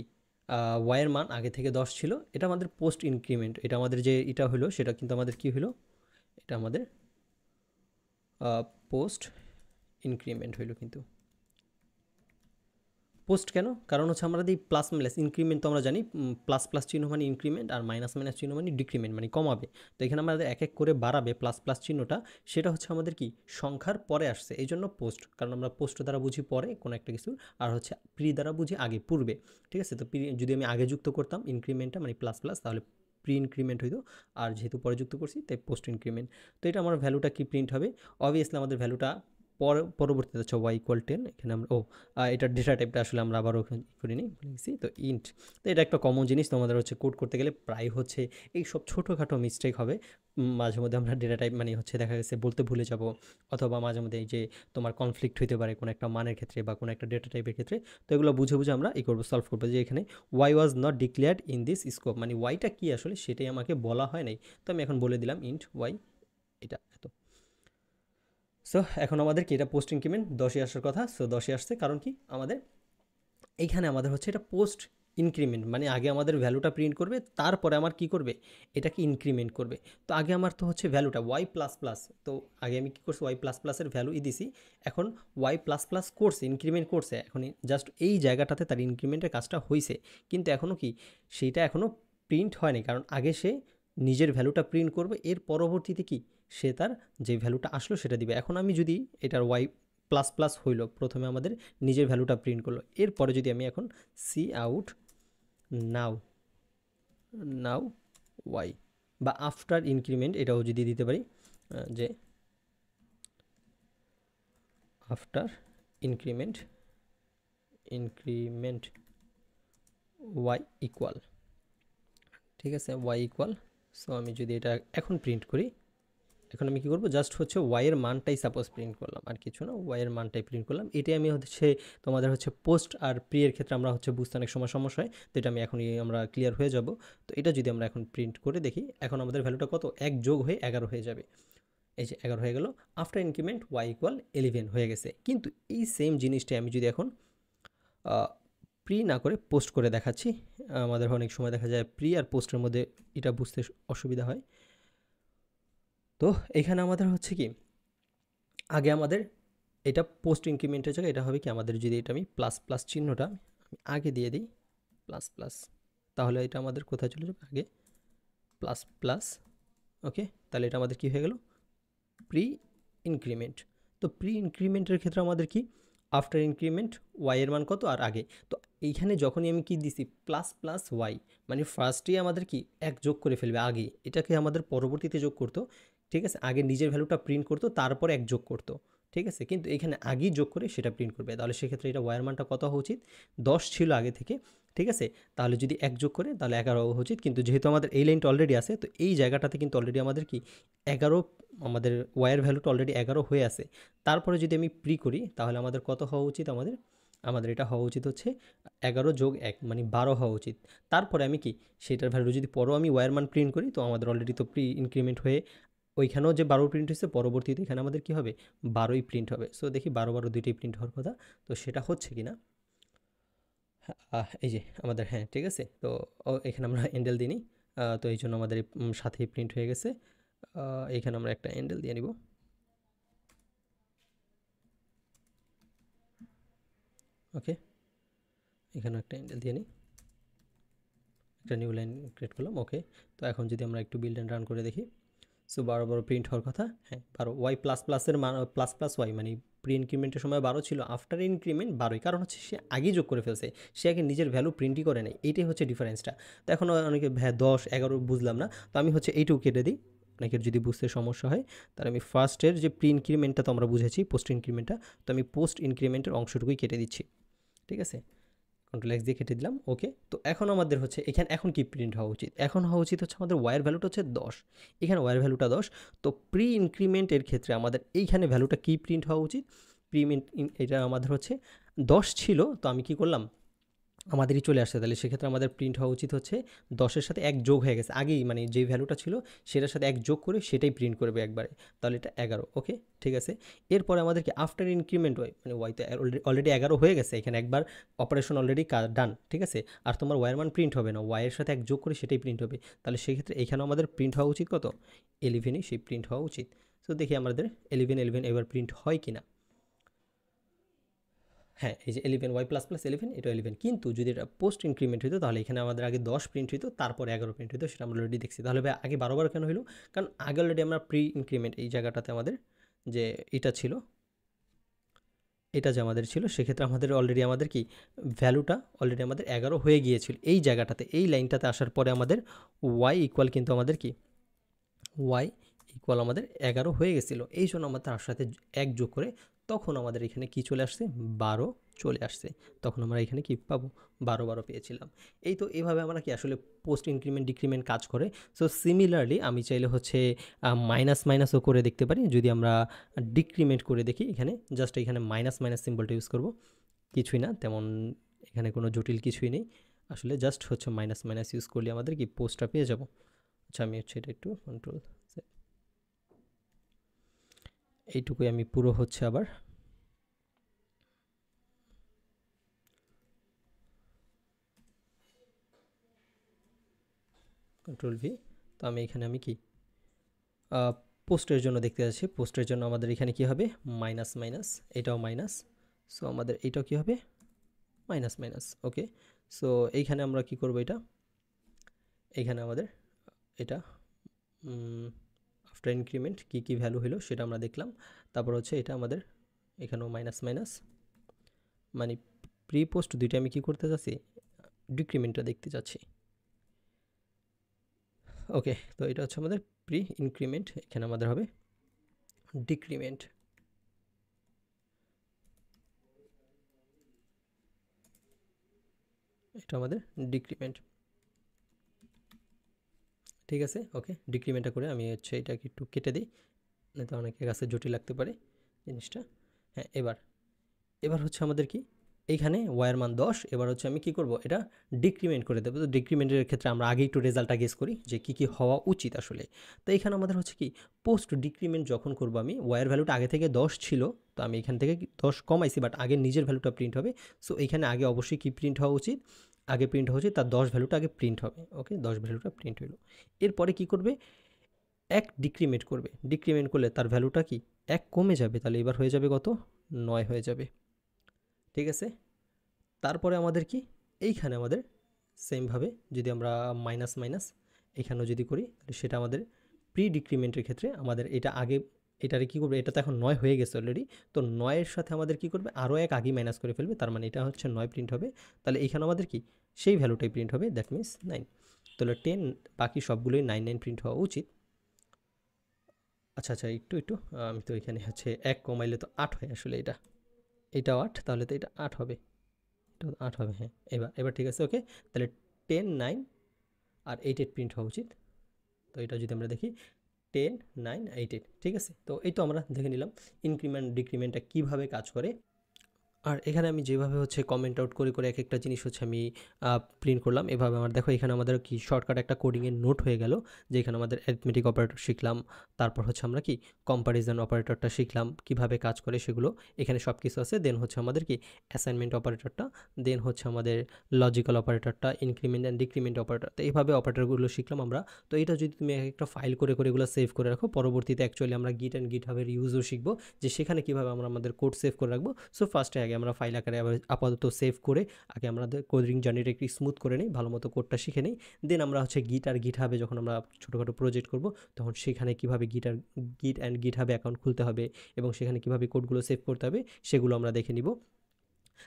ওয়াইয়ের মান আগে থেকে 10 ছিল, এটা আমাদের পোস্ট ইনক্রিমেন্ট, এটা আমাদের যে এটা হলো সেটা কিন্তু আমাদের কি হলো, এটা আমাদের পোস্ট ইনক্রিমেন্ট হইলো। কিন্তু পোস্ট কেন, কারণ হচ্ছে আমরা এই প্লাস মাইনাস ইনক্রিমেন্ট, তো আমরা জানি প্লাস প্লাস চিহ্ন মানে ইনক্রিমেন্ট, আর মাইনাস মাইনাস চিহ্ন মানে ডিক্রিমেন্ট, মানে কমাবে। তো এখানে আমাদের এক এক করে বাড়াবে প্লাস প্লাস চিহ্নটা, সেটা হচ্ছে আমাদের কি সংখ্যার পরে আসছে, এই জন্য পোস্ট, কারণ আমরা পোস্ট দ্বারা বুঝি পরে কোনো একটা কিছু, আর হচ্ছে প্রি দ্বারা বুঝি আগে পূর্বে, ঠিক আছে। তো প্রি যদি আমি আগে যুক্ত করতাম ইনক্রিমেন্টটা মানে প্লাস প্লাস, তাহলে প্রি ইনক্রিমেন্ট হইতো, আর যেহেতু পরে যুক্ত করছি তাই পোস্ট ইনক্রিমেন্ট। তো এটা আমার ভ্যালুটা কি প্রিন্ট হবে, অবভিয়াসলি আমাদের ভ্যালুটা পরবর্তীতে হচ্ছে ওয়াই ইকুয়াল 10, এখানে আমরা এটার ডেটা টাইপটা আসলে আমরা আবারও করিনি, লিখছি তো ইন্ট। তো এটা একটা কমন জিনিস, তোমাদের হচ্ছে কোড করতে গেলে প্রায় হচ্ছে এই সব ছোটোখাটো মিস্টেক হবে, মাঝে মধ্যে আমরা ডেটা টাইপ মানে হচ্ছে দেখা গেছে বলতে ভুলে যাব, অথবা মাঝে মধ্যে এই যে তোমার কনফ্লিক্ট হইতে পারে কোনো একটা মানের ক্ষেত্রে বা কোনো একটা ডেটা টাইপের ক্ষেত্রে। তো এগুলো বুঝে বুঝে আমরা এই করবো, সলভ করবো, যে এখানে why was not declared in this scope, মানে ওয়াইটা কী আসলে সেটাই আমাকে বলা হয় নাই, তো আমি এখন বলে দিলাম ইন্ট ওয়াই এটা এত। সো এখন আমাদের কি এটা পোস্ট ইনক্রিমেন্ট 10-এ আসার কথা, সো 10-এ আসছে, কারণ কি আমাদের এইখানে আমাদের হচ্ছে এটা পোস্ট ইনক্রিমেন্ট, মানে আগে আমাদের ভ্যালুটা প্রিন্ট করবে, তারপরে আমার কি করবে, এটাকে ইনক্রিমেন্ট করবে। তো আগে আমার তো হচ্ছে ভ্যালুটা ওয়াই প্লাস প্লাস, তো আগে আমি কী করছি, ওয়াই প্লাস প্লাসের ভ্যালু দিছি, এখন ওয়াই প্লাস প্লাস করছে ইনক্রিমেন্ট করছে, এখন জাস্ট এই জায়গাটাতে তার ইনক্রিমেন্টের কাজটা হয়েছে, কিন্তু এখনও কি সেইটা এখনও প্রিন্ট হয়নি, কারণ আগে সে নিজের ভ্যালুটা প্রিন্ট করবে, এর পরবর্তীতে কি সে তার যে ভ্যালুটা আসলো সেটা দিবে। এখন আমি যদি এটার ওয়াই প্লাস প্লাস হইলো, প্রথমে আমাদের নিজের ভ্যালুটা প্রিন্ট করলো, এরপরে যদি আমি এখন সি আউট নাও নাও ওয়াই বা আফটার ইনক্রিমেন্ট এটাও যদি দিতে পারি, যে after increment increment Y equal, ঠিক আছে, ওয়াই ইকুয়াল। সো আমি যদি এটা এখন প্রিন্ট করি, এখন আমি কী করবো, জাস্ট হচ্ছে ওয়াইয়ের মানটাই সাপোজ প্রিন্ট করলাম, আর কিছু না, ওয়াইয়ের মানটাই প্রিন্ট করলাম, এটাই আমি হচ্ছে তোমাদের হচ্ছে পোস্ট আর প্রিয়ের ক্ষেত্রে আমরা হচ্ছে বুঝতে অনেক সময় সমস্যা হয়, তো এটা আমি এখনই আমরা ক্লিয়ার হয়ে যাব। তো এটা যদি আমরা এখন প্রিন্ট করে দেখি, এখন আমাদের ভ্যালুটা কত, 1 যোগ হয়ে 11 হয়ে যাবে, এই যে 11 হয়ে গেল, আফটার ইনক্রিমেন্ট ওয়াই ইকুয়াল 11 হয়ে গেছে। কিন্তু এই সেম জিনিসটাই আমি যদি এখন প্রি না করে পোস্ট করে দেখাচ্ছি, আমাদের অনেক সময় দেখা যায় প্রি আর পোস্টের মধ্যে এটা বুঝতে অসুবিধা হয়। তো এখানে আমাদের হচ্ছে কি আগে আমাদের এটা পোস্ট ইনক্রিমেন্টের জায়গায় এটা হবে কি, আমাদের যদি এটা আমি প্লাস প্লাস চিহ্নটা আমি আগে দিয়ে দিই প্লাস প্লাস, তাহলে এটা আমাদের কোথায় চলে যাবে, আগে প্লাস প্লাস। ওকে, তাহলে এটা আমাদের কি হয়ে গেল, প্রি ইনক্রিমেন্ট। তো প্রি ইনক্রিমেন্টের ক্ষেত্রে আমাদের কি আফটার ইনক্রিমেন্ট ওয়াই এর মান কত আর আগে। তো এইখানে যখনই আমি কি দিছি প্লাস প্লাস ওয়াই, মানে ফার্স্টেই আমাদের কি এক যোগ করে ফেলবে আগে, এটাকে আমাদের পরবর্তীতে যোগ করতো, ঠিক আছে, আগে নিজের ভ্যালুটা প্রিন্ট করতো তারপর এক যোগ করতো, ঠিক আছে, কিন্তু এখানে আগেই যোগ করে সেটা প্রিন্ট করবে। তাহলে সেক্ষেত্রে এটা ওয়াইয়ের মানটা কত হওয়া উচিত, 10 ছিল আগে থেকে, ঠিক আছে, তাহলে যদি এক যোগ করে তাহলে 11 হওয়া উচিত, কিন্তু যেহেতু আমাদের এই লাইনটা অলরেডি আছে তো এই জায়গাটাতে কিন্তু অলরেডি আমাদের কি 11, আমাদের ওয়াইয়ের ভ্যালুটা অলরেডি 11 হয়ে আছে। তারপরে যদি আমি প্রি করি তাহলে আমাদের কত হওয়া উচিত, আমাদের আমাদের এটা হওয়া উচিত হচ্ছে 11 যোগ 1 মানে 12 হওয়া উচিত। তারপরে আমি কি সেটার ভ্যালু যদি পরও আমি ওয়াইয়ের মান প্রিন্ট করি তো আমাদের অলরেডি তো প্রি ইনক্রিমেন্ট হয়ে ওইখানেও যে 12 প্রিন্ট হয়েছে, পরবর্তীতে এখানে আমাদের কি হবে 12ই প্রিন্ট হবে। সো দেখি 12 দুইটাই প্রিন্ট হওয়ার কথা, তো সেটা হচ্ছে কি না। এই যে আমাদের, হ্যাঁ ঠিক আছে, তো এখানে আমরা এন্ডেল দিই নি, তো এই জন্য আমাদের সাথেই প্রিন্ট হয়ে গেছে। এইখানে আমরা একটা এন্ডেল দিয়ে নিব। ওকে, এখানে একটা এন্ডেল দিয়ে নিই, একটা নিউ লাইন ক্রিয়েট করলাম। ওকে, তো এখন যদি আমরা একটু বিল্ড অ্যান্ড রান করে দেখি, সো 12 প্রিন্ট হওয়ার কথা, হ্যাঁ 12, ওয়াই প্লাস প্লাসের মান প্লাস প্লাস ওয়াই মানে প্রি ইনক্রিমেন্টের সময় 12 ছিল, আফটার ইনক্রিমেন্ট 12, কারণ হচ্ছে সে আগেই যোগ করে ফেলছে, সে আগে নিজের ভ্যালু প্রিন্টই করে নেই, এইটাই হচ্ছে ডিফারেন্সটা। তো এখন অনেকে 10 11 বুঝলাম না, তো আমি হচ্ছে এইটুকু কেটে দিই, অনেকের যদি বুঝতে সমস্যা হয় তাহলে আমি ফার্স্টের যে প্রি ইনক্রিমেন্টটা তো আমরা বুঝেছি, পোস্ট ইনক্রিমেন্টটা, তো আমি পোস্ট ইনক্রিমেন্টের অংশটুকুই কেটে দিচ্ছি, ঠিক আছে, কন্ট্রোল এক্স দিয়ে কেটে দিলাম। ওকে, তো এখন আমাদের হচ্ছে এখানে এখন কি প্রিন্ট হওয়া উচিত, এখন হওয়া উচিত হচ্ছে আমাদের ওয়ার ভ্যালুটা হচ্ছে 10, এখানে ওয়ার ভ্যালুটা 10, তো প্রি ইনক্রিমেন্টের ক্ষেত্রে আমাদের এইখানে ভ্যালুটা কি প্রিন্ট হওয়া উচিত, এটা আমাদের হচ্ছে 10 ছিল, তো আমি কি করলাম আমাদেরই চলে আসছে, তাহলে সেক্ষেত্রে আমাদের প্রিন্ট হওয়া উচিত হচ্ছে 10-এর সাথে 1 যোগ হয়ে গেছে আগেই, মানে যেই ভ্যালুটা ছিল সেটার সাথে 1 যোগ করে সেটাই প্রিন্ট করবে একবারে, তাহলে এটা 11। ওকে, ঠিক আছে, এরপরে আমাদেরকে আফটার ইনক্রিমেন্ট ওয়াই, মানে ওয়াই তো অলরেডি 11 হয়ে গেছে, এখানে একবার অপারেশন অলরেডি ডান, ঠিক আছে, আর তোমার ওয়াইয়ের মান প্রিন্ট হবে না, ওয়াইয়ের সাথে 1 যোগ করে সেটাই প্রিন্ট হবে, তাহলে সেক্ষেত্রে এখানেও আমাদের প্রিন্ট হওয়া উচিত কত, 11ই সেই প্রিন্ট হওয়া উচিত। তো দেখি আমাদের 11 এবার প্রিন্ট হয় কিনা। হ্যাঁ, এই যে 11 ওয়াই প্লাস প্লাস 11, এটা 11, কিন্তু যদি এটা পোস্ট ইনক্রিমেন্ট হইতো তাহলে এখানে আমাদের আগে 10 প্রিন্ট হইতো, তারপর 11 প্রিন্ট হইতো, সেটা আমরা অলরেডি দেখছি। তাহলে ভাই আগে 12 কেন হইলো, কারণ আগে অলরেডি আমরা প্রি ইনক্রিমেন্ট এই জায়গাটাতে আমাদের যে এটা ছিল, এটা যে আমাদের ছিল, সেক্ষেত্রে আমাদের অলরেডি আমাদের কি ভ্যালুটা অলরেডি আমাদের 11 হয়ে গিয়েছিল এই জায়গাটাতে, এই লাইনটাতে আসার পরে আমাদের ওয়াই ইকুয়াল কিন্তু আমাদের কি ওয়াই ইকুয়াল আমাদের 11 হয়ে গেছিলো, এই জন্য আমরা তার সাথে 1 যোগ করে তখন আমাদের এখানে কি চলে আসছে 12 চলে আসছে, তখন আমরা এখানে কি পাবো 12 পেয়েছিলাম। এই তো এভাবে আমরা কি আসলে পোস্ট ইনক্রিমেন্ট ডিক্রিমেন্ট কাজ করে। সো সিমিলারলি আমি চাইলে হচ্ছে মাইনাস মাইনাসও করে দেখতে পারি, যদি আমরা ডিক্রিমেন্ট করে দেখি, এখানে জাস্ট এখানে মাইনাস মাইনাস সিম্বলটা ইউজ করব, কিছুই না তেমন, এখানে কোনো জটিল কিছুই নেই আসলে, জাস্ট হচ্ছে মাইনাস মাইনাস ইউজ করলে আমাদের কি পোস্টটা পেয়ে যাব। আচ্ছা, আমি হচ্ছে এটা একটু কন্ট্রোল, এইটুকুই আমি পুরো হচ্ছে আবার কন্ট্রোল ভি, তো আমি এখানে আমি কি পোস্টের জন্য দেখতে যাচ্ছি, পোস্টের জন্য আমাদের এখানে কি হবে মাইনাস মাইনাস, এটাও মাইনাস, সো আমাদের এইটাও কি হবে মাইনাস মাইনাস। ওকে, সো এইখানে আমরা কি করব, এটা এইখানে আমাদের এটা আফটার ইনক্রিমেন্ট কী কী ভ্যালু হলো সেটা আমরা দেখলাম, তারপর হচ্ছে এটা আমাদের এখানেও মাইনাস মাইনাস, মানে প্রি পোস্ট দুইটা আমি কি করতে যাচ্ছি ডিক্রিমেন্টটা দেখতে যাচ্ছি। ওকে, তো এটা হচ্ছে আমাদের প্রি ইনক্রিমেন্ট, এখানে আমাদের হবে ডিক্রিমেন্ট। এটা আমাদের ডিক্রিমেন্ট, ঠিক আছে। ওকে, ডিক্রিমেন্টটা করে আমি হচ্ছে এটাকে একটু কেটে দিই, নয়তো অনেকের কাছে জটিল লাগতে পারে জিনিসটা। হ্যাঁ, এবার হচ্ছে আমাদের কি এইখানে ওয়ার মান 10, এবার হচ্ছে আমি কি করব এটা ডিক্রিমেন্ট করে দেবো। তো ডিক্রিমেন্টের ক্ষেত্রে আমরা আগে একটু রেজাল্টটা গেস করি যে কী কী হওয়া উচিত আসলে। তো এখানে আমাদের হচ্ছে কি পোস্ট ডিক্রিমেন্ট যখন করব, আমি ওয়ার ভ্যালুটা আগে থেকে 10 ছিল, তো আমি এখান থেকে 10 কমাইছি, বাট আগে নিজের ভ্যালুটা প্রিন্ট হবে। সো এইখানে আগে অবশ্যই কি প্রিন্ট হওয়া উচিত, আগে প্রিন্ট হওয়া উচিত তার 10 ভ্যালুটা আগে প্রিন্ট হবে। ওকে, 10 ভ্যালুটা প্রিন্ট হলো, এরপরে কি করবে এক ডিক্রিমেন্ট করবে, ডিক্রিমেন্ট করলে তার ভ্যালুটা কি 1 কমে যাবে, তাহলে এবার হয়ে যাবে কত 9 হয়ে যাবে, ঠিক আছে। তারপরে আমাদের কি এইখানে আমাদের সেমভাবে যদি আমরা মাইনাস মাইনাস এখানেও যদি করি তাহলে সেটা আমাদের প্রি ডিক্রিমেন্টের ক্ষেত্রে আমাদের এটা আগে এটারে কী করবে, এটা তো এখন 9 হয়ে গেছে অলরেডি। তো 9 এর সাথে আমাদের কী করবে, আরও এক আগেই মাইনাস করে ফেলবে, তার মানে এটা হচ্ছে 9 প্রিন্ট হবে। তাহলে এইখানে আমাদের কি সেই ভ্যালুটাই প্রিন্ট হবে, দ্যাট মিনস 9। তাহলে 10 বাকি সবগুলোই 9 9 প্রিন্ট হওয়া উচিত। আচ্ছা আচ্ছা, একটু আমি তো এখানে হচ্ছে 1 কমাইলে তো 8 হয় আসলে, এটাও 8, তাহলে তো এটা 8 হবে, এটাও 8 হবে। হ্যাঁ, এবার ঠিক আছে, ওকে। তাহলে 10 9 আর 8 8 প্রিন্ট হওয়া উচিত। তো এটা যদি আমরা দেখি 10 9 8 8, ঠিক আছে। তো এই তো আমরা দেখে নিলাম ইনক্রিমেন্ট ডিক্রিমেন্টটা কীভাবে কাজ করে। আর এখানে আমি যেভাবে হচ্ছে কমেন্ট আউট করে এক একটা জিনিস হচ্ছে আমি প্রিন্ট করলাম, এভাবে আমার দেখো এখানে আমাদের কি শর্টকাট একটা কোডিংয়ের নোট হয়ে গেল, যে এখানে আমাদের অ্যারিথমেটিক অপারেটর শিখলাম, তারপর হচ্ছে আমরা কি কম্প্যারিজন অপারেটরটা শিখলাম কিভাবে কাজ করে সেগুলো এখানে সব কিছু আছে। দেন হচ্ছে আমাদের কি অ্যাসাইনমেন্ট অপারেটরটা, দেন হচ্ছে আমাদের লজিক্যাল অপারেটরটা, ইনক্রিমেন্ট অ্যান্ড ডিক্রিমেন্ট অপারেটর, তো এইভাবে অপারেটরগুলো শিখলাম আমরা। তো এটা যদি তুমি একটা ফাইল করে এগুলো সেভ করে রাখো, পরবর্তীতে অ্যাকচুয়ালি আমরা গিট অ্যান্ড গিটহাবের ইউজও শিখবো, যে সেখানে কীভাবে আমরা আমাদের কোড সেভ করে রাখবো। সো ফার্স্টে আগে আমরা ফাইল আকারে আপাতত সেভ করে আগে আমাদের কোডিং জার্নিটা একটু স্মুথ করে নিই, ভালো মতো কোডটা শিখে নিই। দেন আমরা হচ্ছে গিট আর গিটহাবে যখন আমরা ছোটোখাটো প্রজেক্ট করব, তখন সেখানে কীভাবে গিট অ্যান্ড গিটহাবে অ্যাকাউন্ট খুলতে হবে এবং সেখানে কীভাবে কোডগুলো সেভ করতে হবে সেগুলো আমরা দেখে নিব।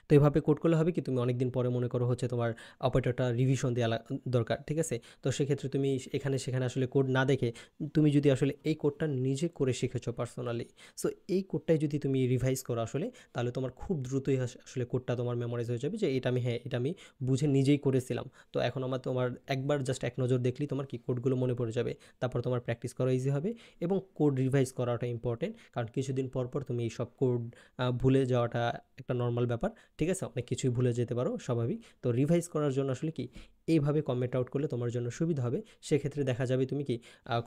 তো এভাবে কোড করলে হবে কি, তুমি অনেকদিন পরে মনে করো হচ্ছে তোমার অপারেটরটা রিভিশন দেওয়া দরকার, ঠিক আছে। তো সেক্ষেত্রে তুমি এখানে সেখানে আসলে কোড না দেখে তুমি যদি আসলে এই কোডটা নিজে করে শিখেছো পার্সোনালি, সো এই কোডটাই যদি তুমি রিভাইজ করো আসলে, তাহলে তোমার খুব দ্রুতই আসলে কোডটা তোমার মেমোরাইজ হয়ে যাবে, যে এটা আমি বুঝে নিজেই করেছিলাম। তো এখন তোমার একবার জাস্ট এক নজর দেখলেই তোমার কি কোডগুলো মনে পড়ে যাবে, তারপর তোমার প্র্যাকটিস করা ইজি হবে। এবং কোড রিভাইজ করাটা ইম্পর্টেন্ট, কারণ কিছুদিন পর তুমি এই সব কোড ভুলে যাওয়াটা একটা নর্মাল ব্যাপার, ঠিক আছে। অনেক কিছুই ভুলে যেতে পারো, স্বাভাবিক। তো রিভাইজ করার জন্য আসলে কি এইভাবে কমেন্ট আউট করলে তোমার জন্য সুবিধা হবে। সেক্ষেত্রে দেখা যাবে তুমি কি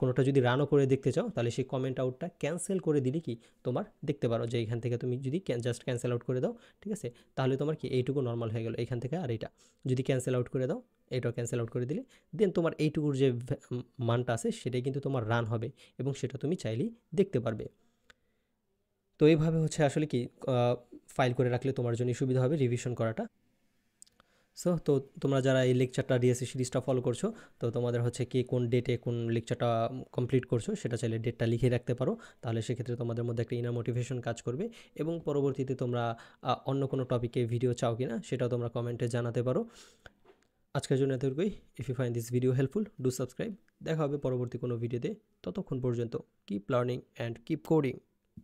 কোনোটা যদি রানও করে দেখতে চাও, তাহলে সেই কমেন্ট আউটটা ক্যান্সেল করে দিলে কি তোমার দেখতে পারো যে এইখান থেকে তুমি যদি জাস্ট ক্যান্সেল আউট করে দাও, ঠিক আছে, তাহলে তোমার কি এইটুকু নর্মাল হয়ে গেল এইখান থেকে। আর এইটা যদি ক্যান্সেল আউট করে দাও, এটাও ক্যান্সেল আউট করে দিলে দেন তোমার এইটুকুর যে মানটা আছে সেটাই কিন্তু তোমার রান হবে, এবং সেটা তুমি চাইলেই দেখতে পারবে। তো এইভাবে হচ্ছে আসলে কি ফাইল করে রাখলে তোমার জন্য সুবিধা হবে রিভিশন করাটা। সো তো তোমরা যারা এই লেকচারটা ডিএসসি সিরিজটা ফলো করছো, তো তোমাদের হচ্ছে কি কোন ডেটে কোন লেকচারটা কমপ্লিট করছো সেটা চাইলে ডেটটা লিখে রাখতে পারো, তাহলে সেক্ষেত্রে তোমাদের মধ্যে একটা ইনার মোটিভেশন কাজ করবে। এবং পরবর্তীতে তোমরা অন্য কোনো টপিকে ভিডিও চাও কিনা সেটাও তোমরা কমেন্টে জানাতে পারো। আজকের জন্য এতটুকুই। If you find this video helpful, do subscribe. দেখা হবে পরবর্তী কোনো ভিডিওতে, ততক্ষণ পর্যন্ত keep learning and keep coding.